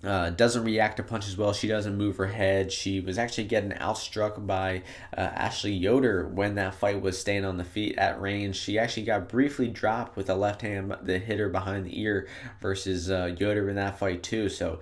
Doesn't react to punches well. She doesn't move her head. She was actually getting outstruck by Ashley Yoder when that fight was staying on the feet at range. She actually got briefly dropped with a left hand that hit her behind the ear versus Yoder in that fight too. So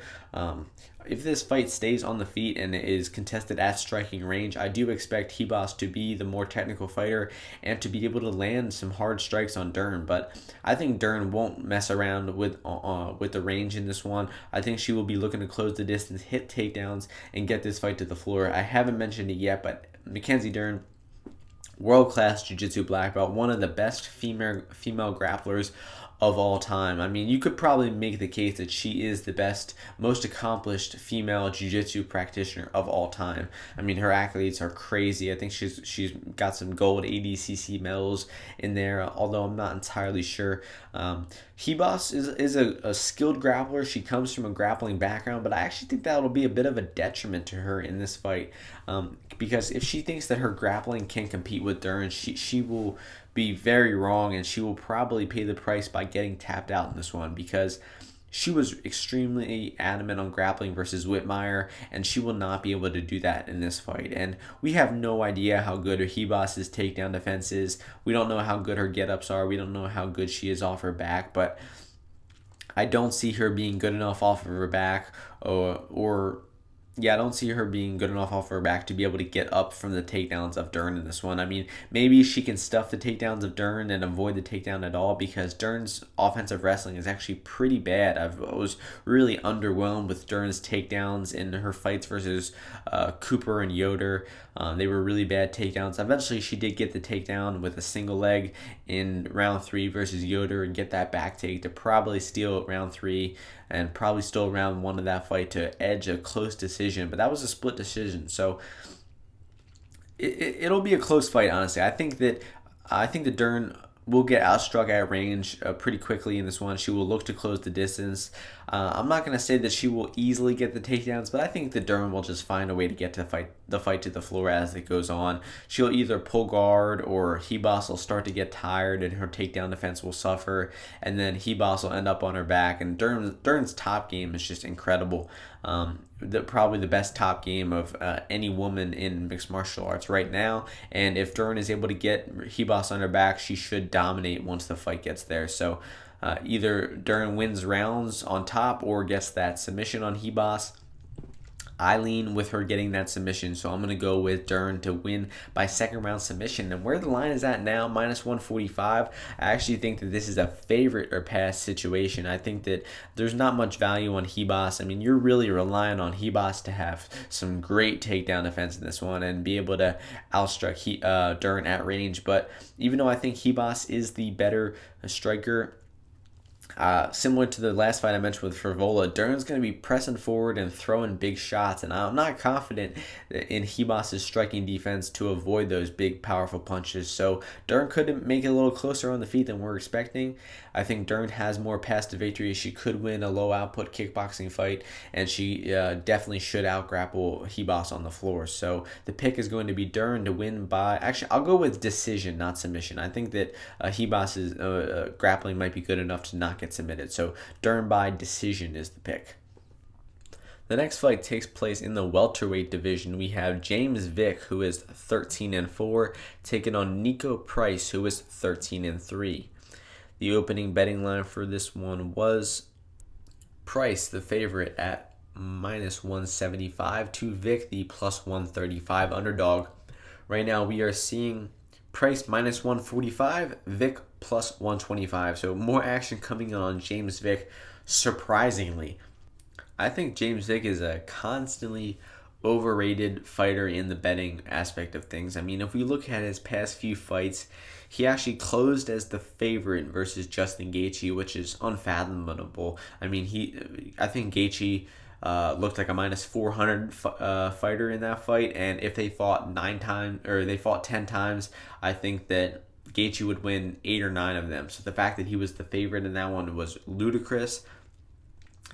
if this fight stays on the feet and is contested at striking range, I do expect Ribas to be the more technical fighter and to be able to land some hard strikes on Dern. But I think Dern won't mess around with the range in this one. I think she will be looking to close the distance, hit takedowns, and get this fight to the floor. I haven't mentioned it yet, but Mackenzie Dern, world-class jiu-jitsu black belt, one of the best female grapplers of all time. I mean, you could probably make the case that she is the best, most accomplished female jiu-jitsu practitioner of all time. I mean, her accolades are crazy. I think she's got some gold ADCC medals in there, although I'm not entirely sure. Ribas is a skilled grappler. She comes from a grappling background, but I actually think that'll be a bit of a detriment to her in this fight, because if she thinks that her grappling can compete with Dern, she will be very wrong, and she will probably pay the price by getting tapped out in this one, because she was extremely adamant on grappling versus Whitmire, and she will not be able to do that in this fight. And we have no idea how good Ribas' takedown defense is. We don't know how good her get-ups are. We don't know how good she is off her back, but I don't see her being good enough off of her back, I don't see her being good enough off her back to be able to get up from the takedowns of Dern in this one. I mean, maybe she can stuff the takedowns of Dern and avoid the takedown at all, because Dern's offensive wrestling is actually pretty bad. I was really underwhelmed with Dern's takedowns in her fights versus Cooper and Yoder. They were really bad takedowns. Eventually, she did get the takedown with a single leg in round 3 versus Yoder and get that back take to probably steal round 3 and probably still round 1 of that fight to edge a close decision. But that was a split decision, so it'll be a close fight, honestly. I think that Dern will get outstruck at range pretty quickly in this one. She will look to close the distance. I'm not going to say that she will easily get the takedowns, but I think that Dern will just find a way to get the fight to the floor as it goes on. She'll either pull guard, or Ribas will start to get tired and her takedown defense will suffer, and then Ribas will end up on her back. And Dern's top game is just incredible. Probably the best top game of any woman in mixed martial arts right now. And if Dern is able to get Ribas on her back, she should dominate once the fight gets there. So either Dern wins rounds on top or gets that submission on Ribas. I lean with her getting that submission, so I'm going to go with Dern to win by second round submission. And where the line is at now, minus 145, I actually think that this is a favorite or pass situation. I think that there's not much value on Ribas. I mean, you're really relying on Ribas to have some great takedown defense in this one and be able to outstruck Dern at range. But even though I think Ribas is the better striker, similar to the last fight I mentioned with Frevola, Dern's going to be pressing forward and throwing big shots, and I'm not confident in Ribas' striking defense to avoid those big, powerful punches. So Dern could make it a little closer on the feet than we're expecting. I think Dern has more paths to victory. She could win a low-output kickboxing fight, and she definitely should out-grapple Ribas on the floor. So the pick is going to be Dern to win by... Actually, I'll go with decision, not submission. I think that Ribas' grappling might be good enough to not get submitted. So Dern by decision is the pick. The next fight takes place in the welterweight division. We have James Vick, who is 13-4, taking on Nico Price, who is 13-3. The opening betting line for this one was Price, the favorite, at minus 175 to Vick, the plus 135 underdog. Right now we are seeing Price minus 145, Vick plus 125. So more action coming on James Vick, surprisingly. I think James Vick is a constantly overrated fighter in the betting aspect of things. I mean, if we look at his past few fights, he actually closed as the favorite versus Justin Gaethje, which is unfathomable. I mean, I think Gaethje looked like a minus 400 fighter in that fight, and if they fought 10 times, I think that Gaethje would win 8 or 9 of them. So the fact that he was the favorite in that one was ludicrous.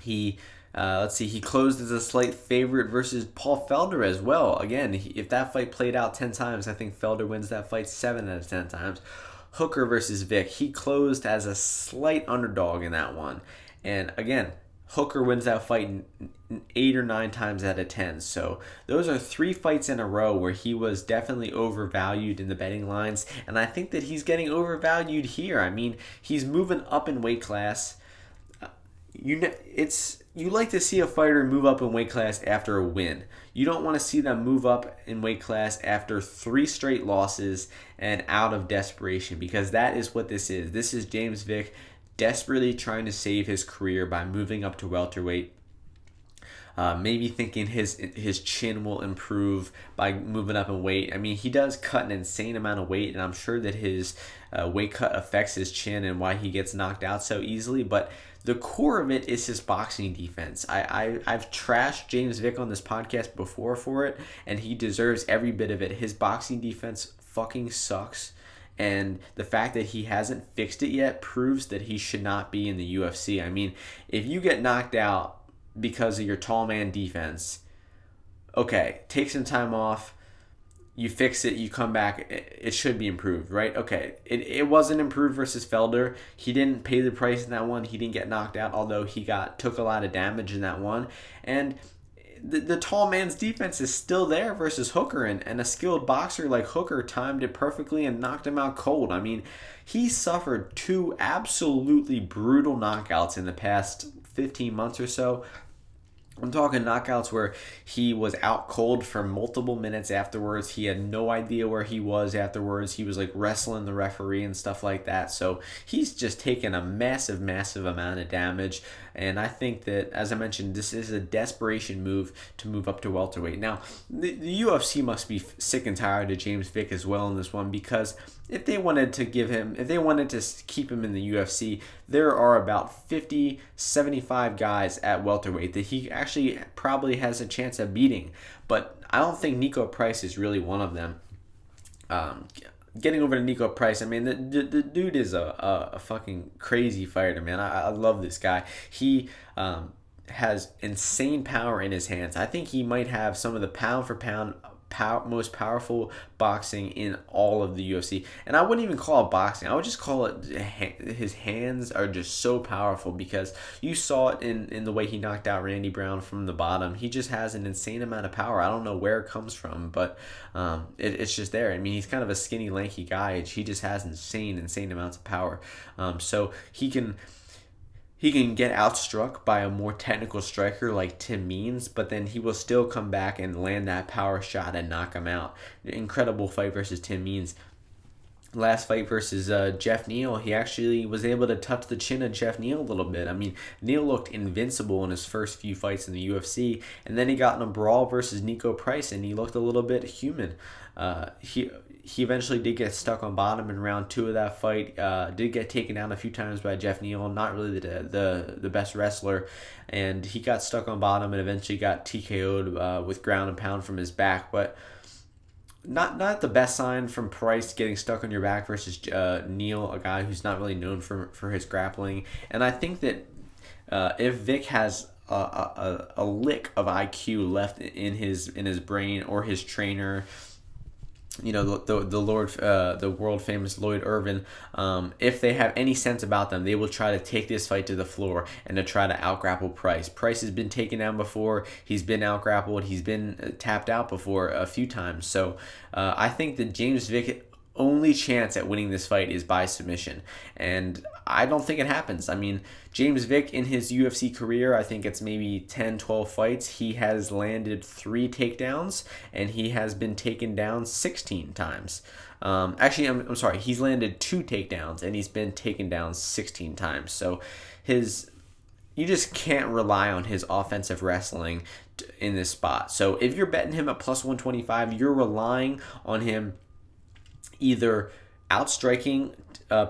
He closed as a slight favorite versus Paul Felder as well. Again, if that fight played out 10 times, I think Felder wins that fight 7 out of 10 times. Hooker versus Vick, he closed as a slight underdog in that one. And again, Hooker wins that fight 8 or 9 times out of 10. So those are 3 fights in a row where he was definitely overvalued in the betting lines, and I think that he's getting overvalued here. I mean, he's moving up in weight class. You like to see a fighter move up in weight class after a win. You don't want to see them move up in weight class after 3 straight losses and out of desperation, because that is what this is. This is James Vick desperately trying to save his career by moving up to welterweight. Maybe thinking his chin will improve by moving up in weight. I mean, he does cut an insane amount of weight, and I'm sure that his weight cut affects his chin and why he gets knocked out so easily. But the core of it is his boxing defense. I've trashed James Vick on this podcast before for it, and he deserves every bit of it. His boxing defense fucking sucks. And the fact that he hasn't fixed it yet proves that he should not be in the UFC. I mean, if you get knocked out because of your tall man defense, okay, take some time off, you fix it, you come back, it should be improved, right? Okay, it wasn't improved versus Felder. He didn't pay the price in that one. He didn't get knocked out, although he took a lot of damage in that one. And the tall man's defense is still there versus Hooker, and a skilled boxer like Hooker timed it perfectly and knocked him out cold. I mean, he suffered 2 absolutely brutal knockouts in the past 15 months or so. I'm talking knockouts where he was out cold for multiple minutes afterwards. He had no idea where he was afterwards. He was like wrestling the referee and stuff like that. So he's just taken a massive, massive amount of damage. And I think that, as I mentioned, this is a desperation move to move up to welterweight. Now, the UFC must be sick and tired of James Vick as well in this one, because if they wanted to keep him in the UFC, there are about 50, 75 guys at welterweight that he actually probably has a chance of beating. But I don't think Nico Price is really one of them. Getting over to Nico Price, I mean, the dude is a fucking crazy fighter, man. I love this guy. He has insane power in his hands. I think he might have some of the pound for pound most powerful boxing in all of the UFC. And I wouldn't even call it boxing. I would just call it his hands are just so powerful, because you saw it in the way he knocked out Randy Brown from the bottom. He just has an insane amount of power. I don't know where it comes from, but it's just there. I mean, he's kind of a skinny, lanky guy. He just has insane amounts of power. So he can get outstruck by a more technical striker like Tim Means, but then he will still come back and land that power shot and knock him out. Incredible fight versus Tim Means. Last fight versus Jeff Neal, he actually was able to touch the chin of Jeff Neal a little bit. I mean, Neal looked invincible in his first few fights in the UFC, and then he got in a brawl versus Nico Price, and he looked a little bit human. He eventually did get stuck on bottom in round 2 of that fight. Did get taken down a few times by Jeff Neal, not really the best wrestler, and he got stuck on bottom and eventually got TKO'd with ground and pound from his back. But not the best sign from Price, getting stuck on your back versus Neal, a guy who's not really known for his grappling. And I think that if Vick has a lick of IQ left in his brain, or his trainer, you know, the world famous Lloyd Irvin, if they have any sense about them, they will try to take this fight to the floor and to try to out-grapple Price. Price has been taken down before. He's been out-grappled. He's been tapped out before a few times. So I think that James Vick only chance at winning this fight is by submission, and I don't think it happens. I mean, James Vick in his UFC career, I think it's maybe 10-12 fights, he has landed 3 takedowns, and he has been taken down 16 times. Actually, I'm sorry, he's landed 2 takedowns, and he's been taken down 16 times. So you just can't rely on his offensive wrestling in this spot. So if you're betting him at plus 125, you're relying on him either outstriking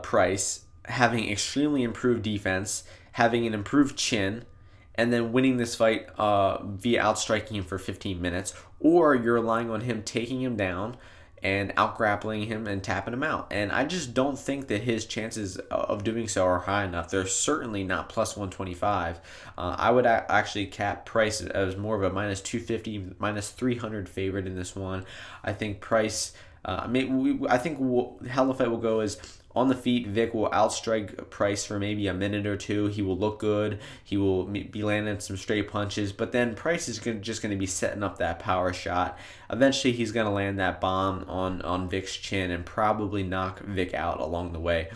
Price, having extremely improved defense, having an improved chin, and then winning this fight via outstriking him for 15 minutes, or you're relying on him taking him down and out-grappling him and tapping him out. And I just don't think that his chances of doing so are high enough. They're certainly not plus 125. I would actually cap Price as more of a minus 250, minus 300 favorite in this one. I think Price... I think how the fight will go is On the feet, Vic will outstrike Price for maybe a minute or two. He will look good. He will be landing some straight punches. But then Price is just going to be setting up that power shot. Eventually, he's going to land that bomb on Vic's chin and probably knock Vic out along the way.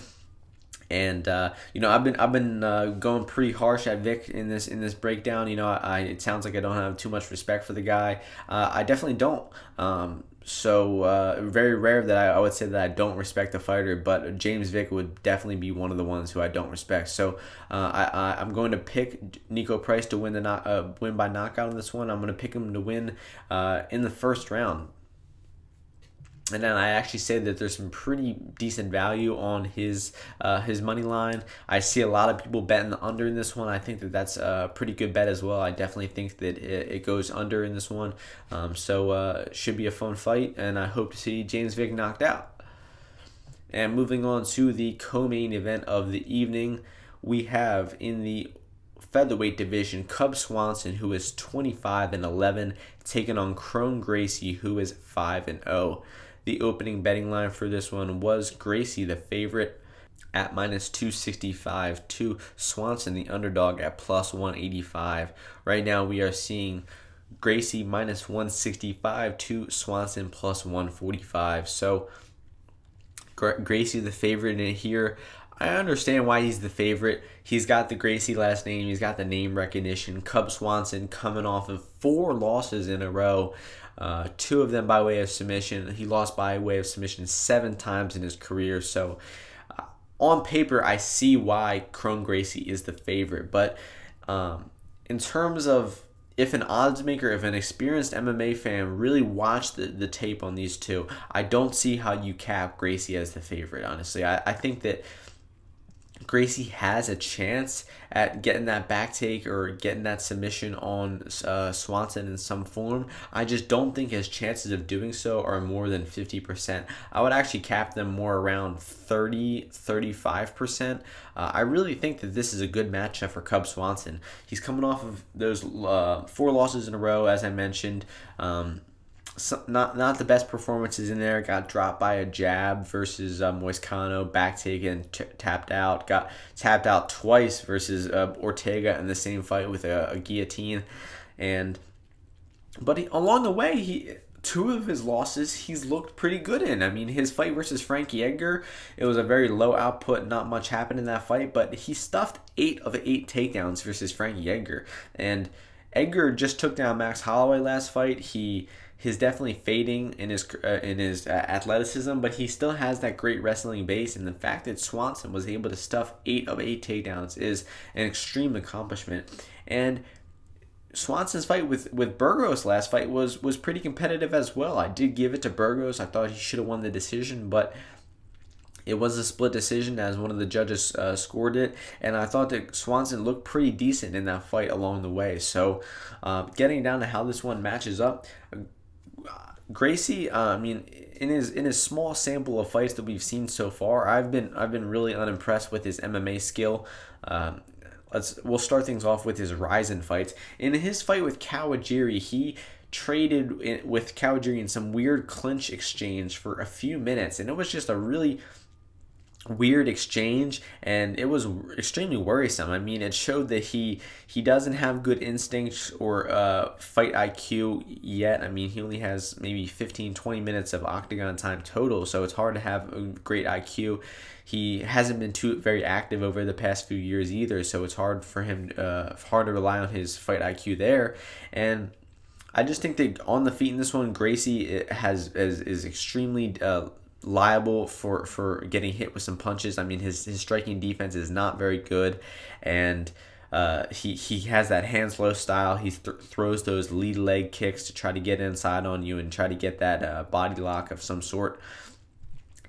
And I've been going pretty harsh at Vic in this breakdown. It sounds like I don't have too much respect for the guy. I definitely don't. Very rare that I would say that I don't respect the fighter, but James Vick would definitely be one of the ones who I don't respect. So I'm going to pick Nico Price to win win by knockout in this one. I'm going to pick him to win in the first round. And then I actually say that there's some pretty decent value on his money line. I see a lot of people betting the under in this one. I think that that's a pretty good bet as well. I definitely think that it goes under in this one. Should be a fun fight, and I hope to see James Vick knocked out. And moving on to the co-main event of the evening, we have in the featherweight division Cub Swanson, who is 25-11, taking on Gracie, who is 5-0. The opening betting line for this one was Gracie, the favorite, at -265 to Swanson, the underdog, at +185. Right now we are seeing Gracie -165 to Swanson +145. So Gracie the favorite in here. I understand why he's the favorite. He's got the Gracie last name. He's got the name recognition. Cub Swanson coming off of 4 losses in a row. 2 of them by way of submission. He lost by way of submission 7 times in his career. So on paper, I see why Gracie is the favorite. But in terms of if an odds maker, if an experienced MMA fan really watched the tape on these two, I don't see how you cap Gracie as the favorite, honestly. I think that Gracie has a chance at getting that back take or getting that submission on Swanson in some form. I just don't think his chances of doing so are more than 50%. I would actually cap them more around 30-35%. I really think that this is a good matchup for Cub Swanson. He's coming off of those 4 losses in a row, as I mentioned. Not the best performances in there. Got dropped by a jab versus Moiscano, back taken, tapped out. Got tapped out twice versus Ortega in the same fight with a guillotine. But along the way, 2 of his losses he's looked pretty good in. I mean, his fight versus Frankie Edgar, it was a very low output, not much happened in that fight, but he stuffed 8 of 8 takedowns versus Frankie Edgar. And Edgar just took down Max Holloway last fight. He's definitely fading in his athleticism, but he still has that great wrestling base. And the fact that Swanson was able to stuff 8 of 8 takedowns is an extreme accomplishment. And Swanson's fight with Burgos last fight was pretty competitive as well. I did give it to Burgos. I thought he should have won the decision, but it was a split decision as one of the judges scored it, and I thought that Swanson looked pretty decent in that fight along the way. So getting down to how this one matches up, Gracie, in his small sample of fights that we've seen so far, I've been really unimpressed with his MMA skill. We'll start things off with his Ryzen fights. In his fight with Kawajiri, he traded with Kawajiri in some weird clinch exchange for a few minutes, and it was just a really weird exchange, and it was extremely worrisome. I mean, it showed that he doesn't have good instincts or fight IQ yet. I mean, he only has maybe 15-20 minutes of octagon time total, so it's hard to have a great IQ. He hasn't been very active over the past few years either, so it's hard for him hard to rely on his fight IQ there. And I just think that on the feet in this one, Gracie is extremely liable for getting hit with some punches. I mean, his striking defense is not very good, and he has that hands low style. He throws those lead leg kicks to try to get inside on you and try to get that body lock of some sort.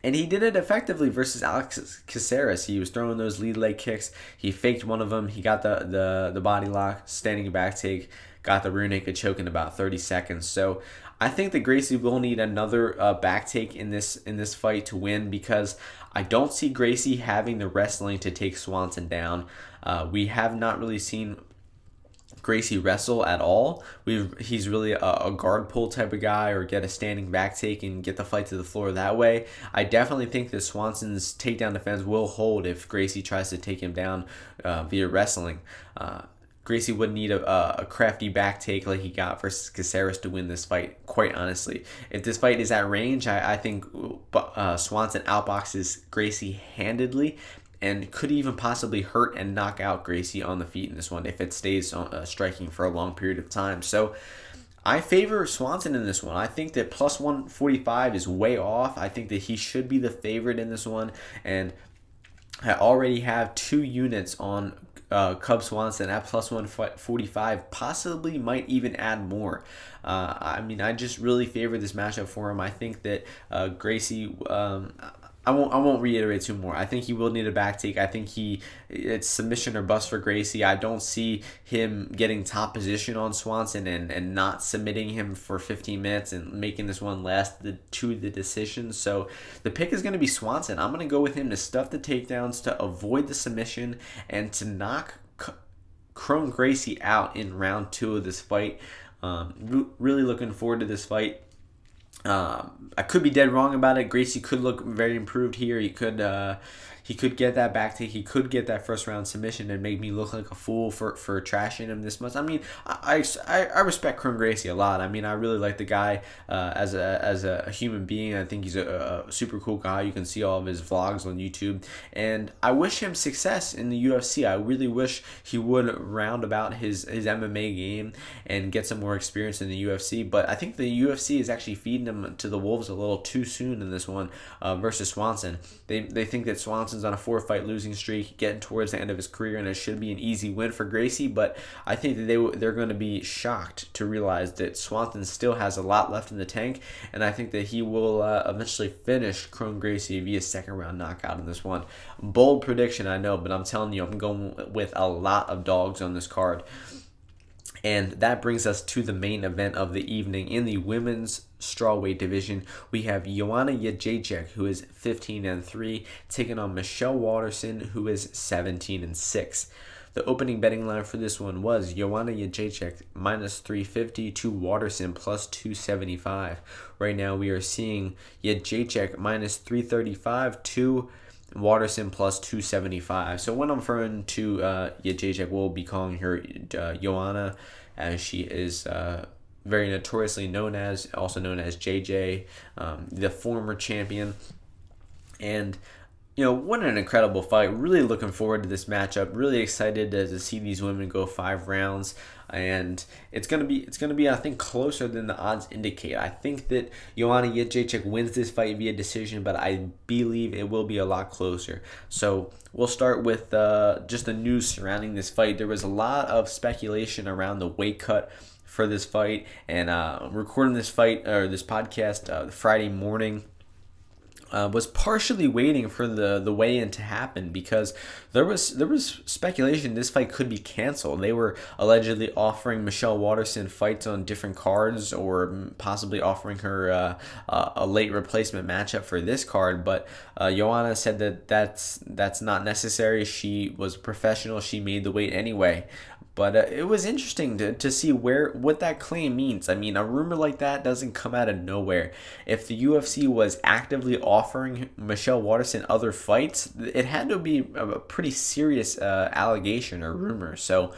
And he did it effectively versus Alex Caceres. He was throwing those lead leg kicks. He faked one of them. He got the body lock, standing back take, got the rear naked choke in about 30 seconds. So I think that Gracie will need another back take in this fight to win, because I don't see Gracie having the wrestling to take Swanson down. We have not really seen Gracie wrestle at all. He's really a guard pull type of guy, or get a standing back take and get the fight to the floor that way. I definitely think that Swanson's takedown defense will hold if Gracie tries to take him down via wrestling. Gracie would need a crafty back take like he got versus Caceres to win this fight, quite honestly. If this fight is at range, I think Swanson outboxes Gracie handedly, and could even possibly hurt and knock out Gracie on the feet in this one if it stays striking for a long period of time. So I favor Swanson in this one. I think that plus 145 is way off. I think that he should be the favorite in this one, and I already have 2 units on Cub Swanson at plus 145, possibly might even add more. I just really favor this matchup for him. I think that Gracie, I won't reiterate too more. I think he will need a back take. I think it's submission or bust for Gracie. I don't see him getting top position on Swanson and not submitting him for 15 minutes and making this one last to the decision. So the pick is going to be Swanson. I'm going to go with him to stuff the takedowns, to avoid the submission, and to knock Chrome Gracie out in round 2 of this fight. Really looking forward to this fight. I could be dead wrong about it. Gracie could look very improved here. He could get that back take. He could get that first round submission and make me look like a fool for trashing him this much. I mean, I respect Chrome Gracie a lot. I mean, I really like the guy as a human being. I think he's a super cool guy. You can see all of his vlogs on YouTube, and I wish him success in the UFC. I really wish he would round about his MMA game and get some more experience in the UFC. But I think the UFC is actually feeding him to the wolves a little too soon in this one versus Swanson. They think that Swanson's on a 4-fight losing streak, getting towards the end of his career, and it should be an easy win for Gracie. But I think that they're going to be shocked to realize that Swanson still has a lot left in the tank, and I think that he will eventually finish Chrome Gracie via second round knockout in this one. Bold prediction, I know, but I'm telling you, I'm going with a lot of dogs on this card. And that brings us to the main event of the evening. In the women's strawweight division, we have Joanna Jędrzejczyk, who is 15-3, taking on Michelle Waterson, who is 17-6. The opening betting line for this one was Joanna Jędrzejczyk minus 350 to Waterson plus 275. Right now we are seeing Jędrzejczyk minus 335 to Waterson plus 275. So when I'm referring to Jędrzejczyk, we'll be calling her Joanna, as she is very notoriously also known as JJ, the former champion. And what an incredible fight. Really looking forward to this matchup. Really excited to see these women go 5 rounds. And it's gonna be I think closer than the odds indicate. I think that Joanna Jędrzejczyk wins this fight via decision, but I believe it will be a lot closer. So we'll start with just the news surrounding this fight. There was a lot of speculation around the weight cut for this fight, and recording this podcast Friday morning. Was partially waiting for the weigh-in to happen, because there was speculation this fight could be canceled. They were allegedly offering Michelle Waterson fights on different cards, or possibly offering her a late replacement matchup for this card. But Joanna said that's not necessary. She was professional. She made the weight anyway. But it was interesting to see what that claim means. I mean, a rumor like that doesn't come out of nowhere. If the UFC was actively offering Michelle Waterson other fights, it had to be a pretty serious allegation or rumor. So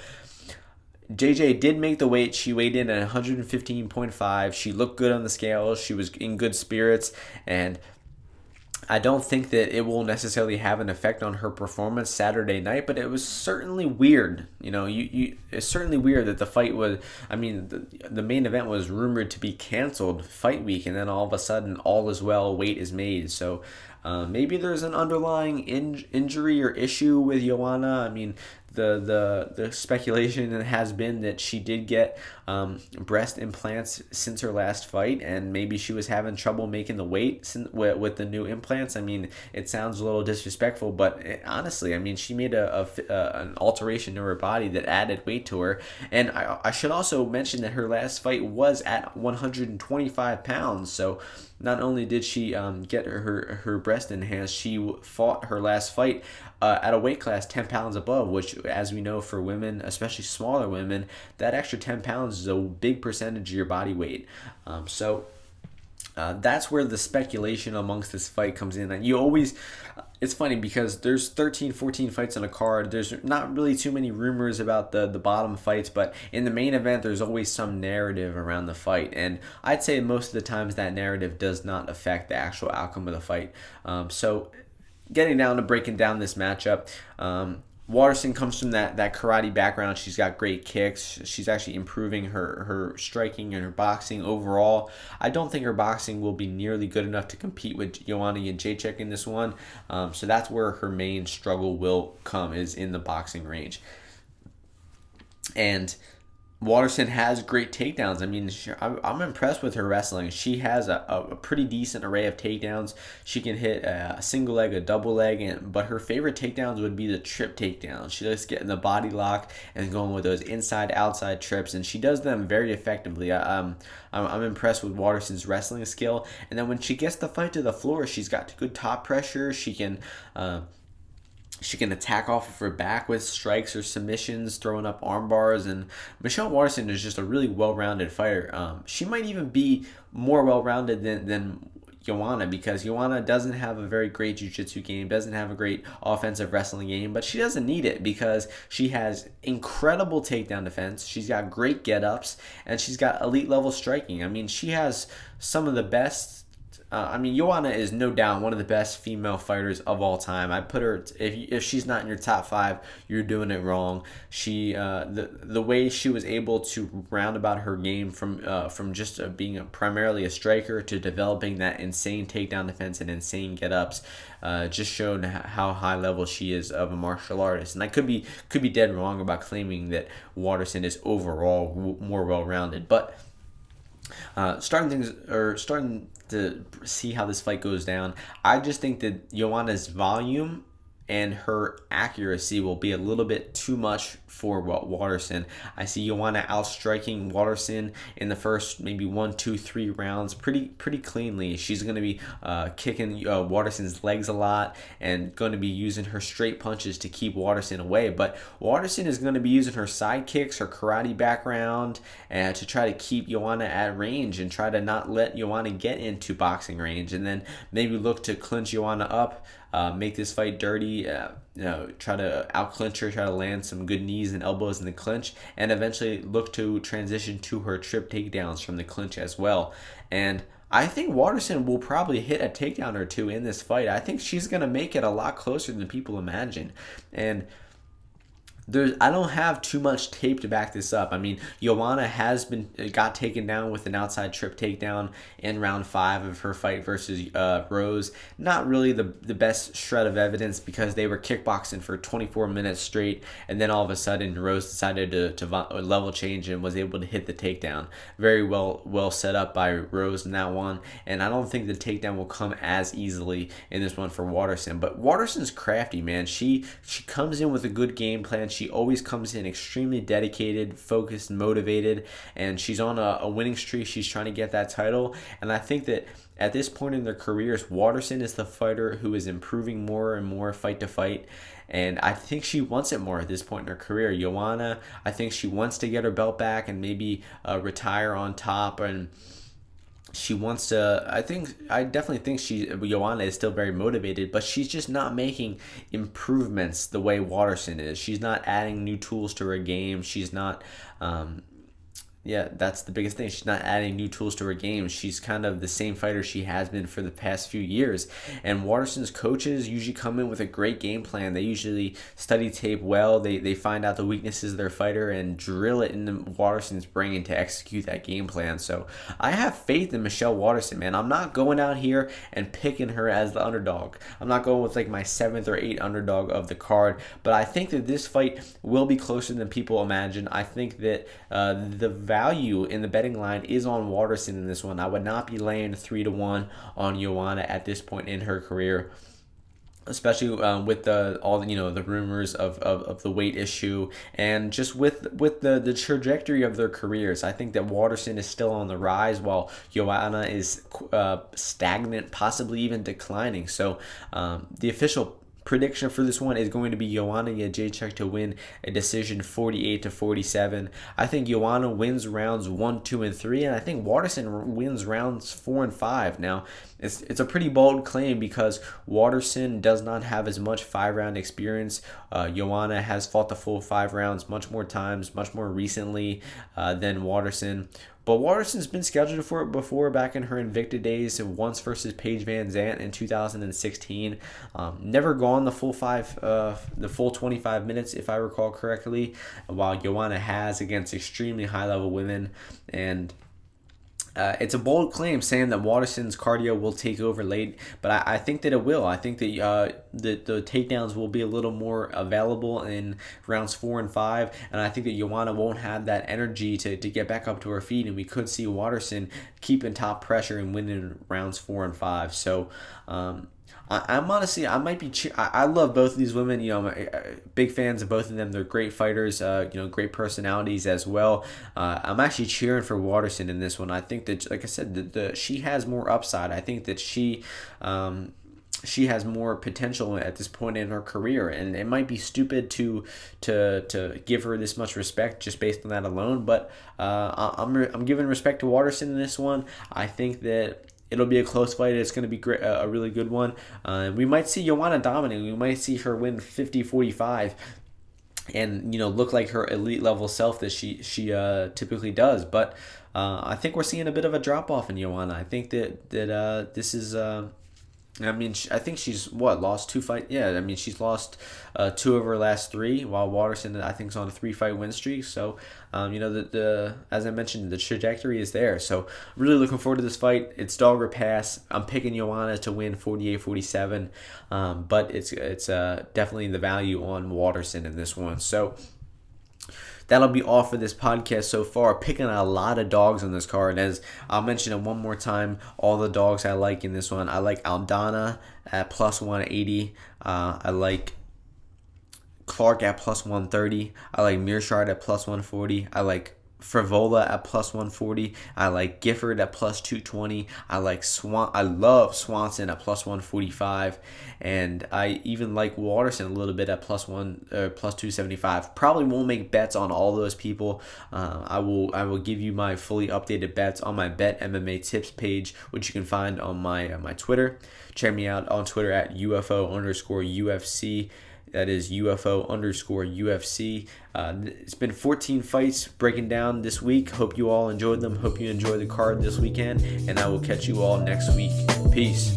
JJ did make the weight. She weighed in at 115.5. She looked good on the scales. She was in good spirits, and I don't think that it will necessarily have an effect on her performance Saturday night, but it was certainly weird. It's certainly weird that the fight was, the main event was rumored to be canceled fight week, and then all of a sudden, all is well, weight is made. So maybe there's an underlying injury or issue with Joanna. I mean, the speculation has been that she did get breast implants since her last fight, and maybe she was having trouble making the weight with the new implants. I mean, it sounds a little disrespectful, but honestly, she made an alteration to her body that added weight to her. And I should also mention that her last fight was at 125 pounds, so not only did she get her breast enhanced, she fought her last fight at a weight class 10 pounds above, which, as we know, for women, especially smaller women, that extra 10 pounds is a big percentage of your body weight. That's where the speculation amongst this fight comes in. And it's funny because there's 13, 14 fights on a card. There's not really too many rumors about the bottom fights, but in the main event, there's always some narrative around the fight. And I'd say most of the times that narrative does not affect the actual outcome of the fight. So getting down to breaking down this matchup, Waterson comes from that karate background. She's got great kicks. She's actually improving her striking and her boxing overall. I don't think her boxing will be nearly good enough to compete with Joanna Jędrzejczyk in this one. So that's where her main struggle will come, is in the boxing range. And Waterson has great takedowns. I mean, I'm impressed with her wrestling. She has a pretty decent array of takedowns. She can hit a single leg, a double leg, but her favorite takedowns would be the trip takedowns. She likes getting the body lock and going with those inside-outside trips, and she does them very effectively. I'm impressed with Waterson's wrestling skill. And then when she gets the fight to the floor, she's got good top pressure. She can attack off of her back with strikes or submissions, throwing up arm bars. And Michelle Waterson is just a really well-rounded fighter. She might even be more well-rounded than Joanna, because Joanna doesn't have a very great jiu-jitsu game, doesn't have a great offensive wrestling game, but she doesn't need it because she has incredible takedown defense. She's got great get-ups, and she's got elite-level striking. I mean, she has some of the best. Joanna is no doubt one of the best female fighters of all time. I put her, if she's not in your top 5, you're doing it wrong. She the way she was able to round about her game from just being primarily a striker to developing that insane takedown defense and insane get-ups just showed how high level she is of a martial artist. And I could be dead wrong about claiming that Waterson is overall more well-rounded, but starting to see how this fight goes down, I just think that Joanna's volume and her accuracy will be a little bit too much for Waterson. I see Joanna outstriking Waterson in the first maybe 1, 2, 3 rounds pretty cleanly. She's going to be kicking Waterson's legs a lot and going to be using her straight punches to keep Waterson away. But Waterson is going to be using her side kicks, her karate background, and to try to keep Joanna at range and try to not let Joanna get into boxing range, and then maybe look to clinch Joanna up. Make this fight dirty, try to out-clinch her, try to land some good knees and elbows in the clinch, and eventually look to transition to her trip takedowns from the clinch as well. And I think Waterson will probably hit a takedown or two in this fight. I think she's going to make it a lot closer than people imagine. And I don't have too much tape to back this up. I mean, Joanna got taken down with an outside trip takedown in round 5 of her fight versus Rose. Not really the best shred of evidence, because they were kickboxing for 24 minutes straight, and then all of a sudden Rose decided to level change and was able to hit the takedown. Very well set up by Rose in that one, and I don't think the takedown will come as easily in this one for Waterson. But Waterson's crafty, man. She comes in with a good game plan. She always comes in extremely dedicated, focused, motivated, and she's on a winning streak. She's trying to get that title, and I think that at this point in their careers, Waterson is the fighter who is improving more and more fight to fight, and I think she wants it more at this point in her career. Joanna, I think she wants to get her belt back and maybe retire on top, and she wants to. I definitely think Joanna is still very motivated, but she's just not making improvements the way Waterson is. She's not adding new tools to her game. She's not. That's the biggest thing. She's not adding new tools to her game. She's kind of the same fighter she has been for the past few years. And Waterson's coaches usually come in with a great game plan. They usually study tape well. They find out the weaknesses of their fighter and drill it into Waterson's brain to execute that game plan. So I have faith in Michelle Waterson, man. I'm not going out here and picking her as the underdog. I'm not going with like my 7th or 8th underdog of the card. But I think that this fight will be closer than people imagine. I think that the value in the betting line is on Waterson in this one. I would not be laying 3-1 on Joanna at this point in her career. especially with the rumors of the weight issue, and just with the trajectory of their careers. I think that Waterson is still on the rise, while Joanna is stagnant, possibly even declining. So the official prediction for this one is going to be Joanna Jędrzejczyk to win a decision 48-47. I think Joanna wins rounds 1, 2, and 3, and I think Waterson wins rounds 4 and 5. Now, it's a pretty bold claim because Waterson does not have as much 5-round experience. Joanna has fought the full 5 rounds much more times, much more recently than Waterson. But Waterson's been scheduled for it before, back in her Invicta days, once versus Paige Van Zandt in 2016. Never gone the full 25 minutes, if I recall correctly, while Joanna has against extremely high-level women. And it's a bold claim saying that Waterson's cardio will take over late, but I think that it will. I think that the takedowns will be a little more available in rounds 4 and 5, and I think that Joanna won't have that energy to get back up to her feet, and we could see Waterson keeping top pressure and winning rounds 4 and 5. So I'm honestly, I love both of these women. I'm big fans of both of them. They're great fighters, great personalities as well. I'm actually cheering for Waterson in this one. I think that, like I said, she has more upside. I think that she has more potential at this point in her career, and it might be stupid to give her this much respect just based on that alone. But I'm giving respect to Waterson in this one. I think that it'll be a close fight. It's going to be great, a really good one. We might see Joanna dominate. We might see her win 50-45 and look like her elite level self that she typically does. But I think we're seeing a bit of a drop off in Joanna. I think that this is. I think she's lost 2 fights. Yeah, she's lost 2 of her last 3, while Waterson, I think, is on a 3-fight win streak. So, as I mentioned, the trajectory is there. So, I'm really looking forward to this fight. It's dog or pass. I'm picking Joanna to win 48-47, but it's definitely the value on Waterson in this one. So, that'll be all for this podcast so far. Picking a lot of dogs on this card. As I'll mention it one more time, all the dogs I like in this one. I like Aldana at plus 180. I like Clark at plus 130. I like Mearshart at plus 140. I like Frevola at plus 140. I like Gifford at plus 220. I love Swanson at plus 145, and I even like Waterson a little bit at plus 275. Probably won't make bets on all those people. I will give you my fully updated bets on my Bet MMA Tips page, which you can find on my Twitter. Check me out on Twitter at UFO_UFC. That is UFO_UFC. It's been 14 fights breaking down this week. Hope you all enjoyed them. Hope you enjoy the card this weekend. And I will catch you all next week. Peace.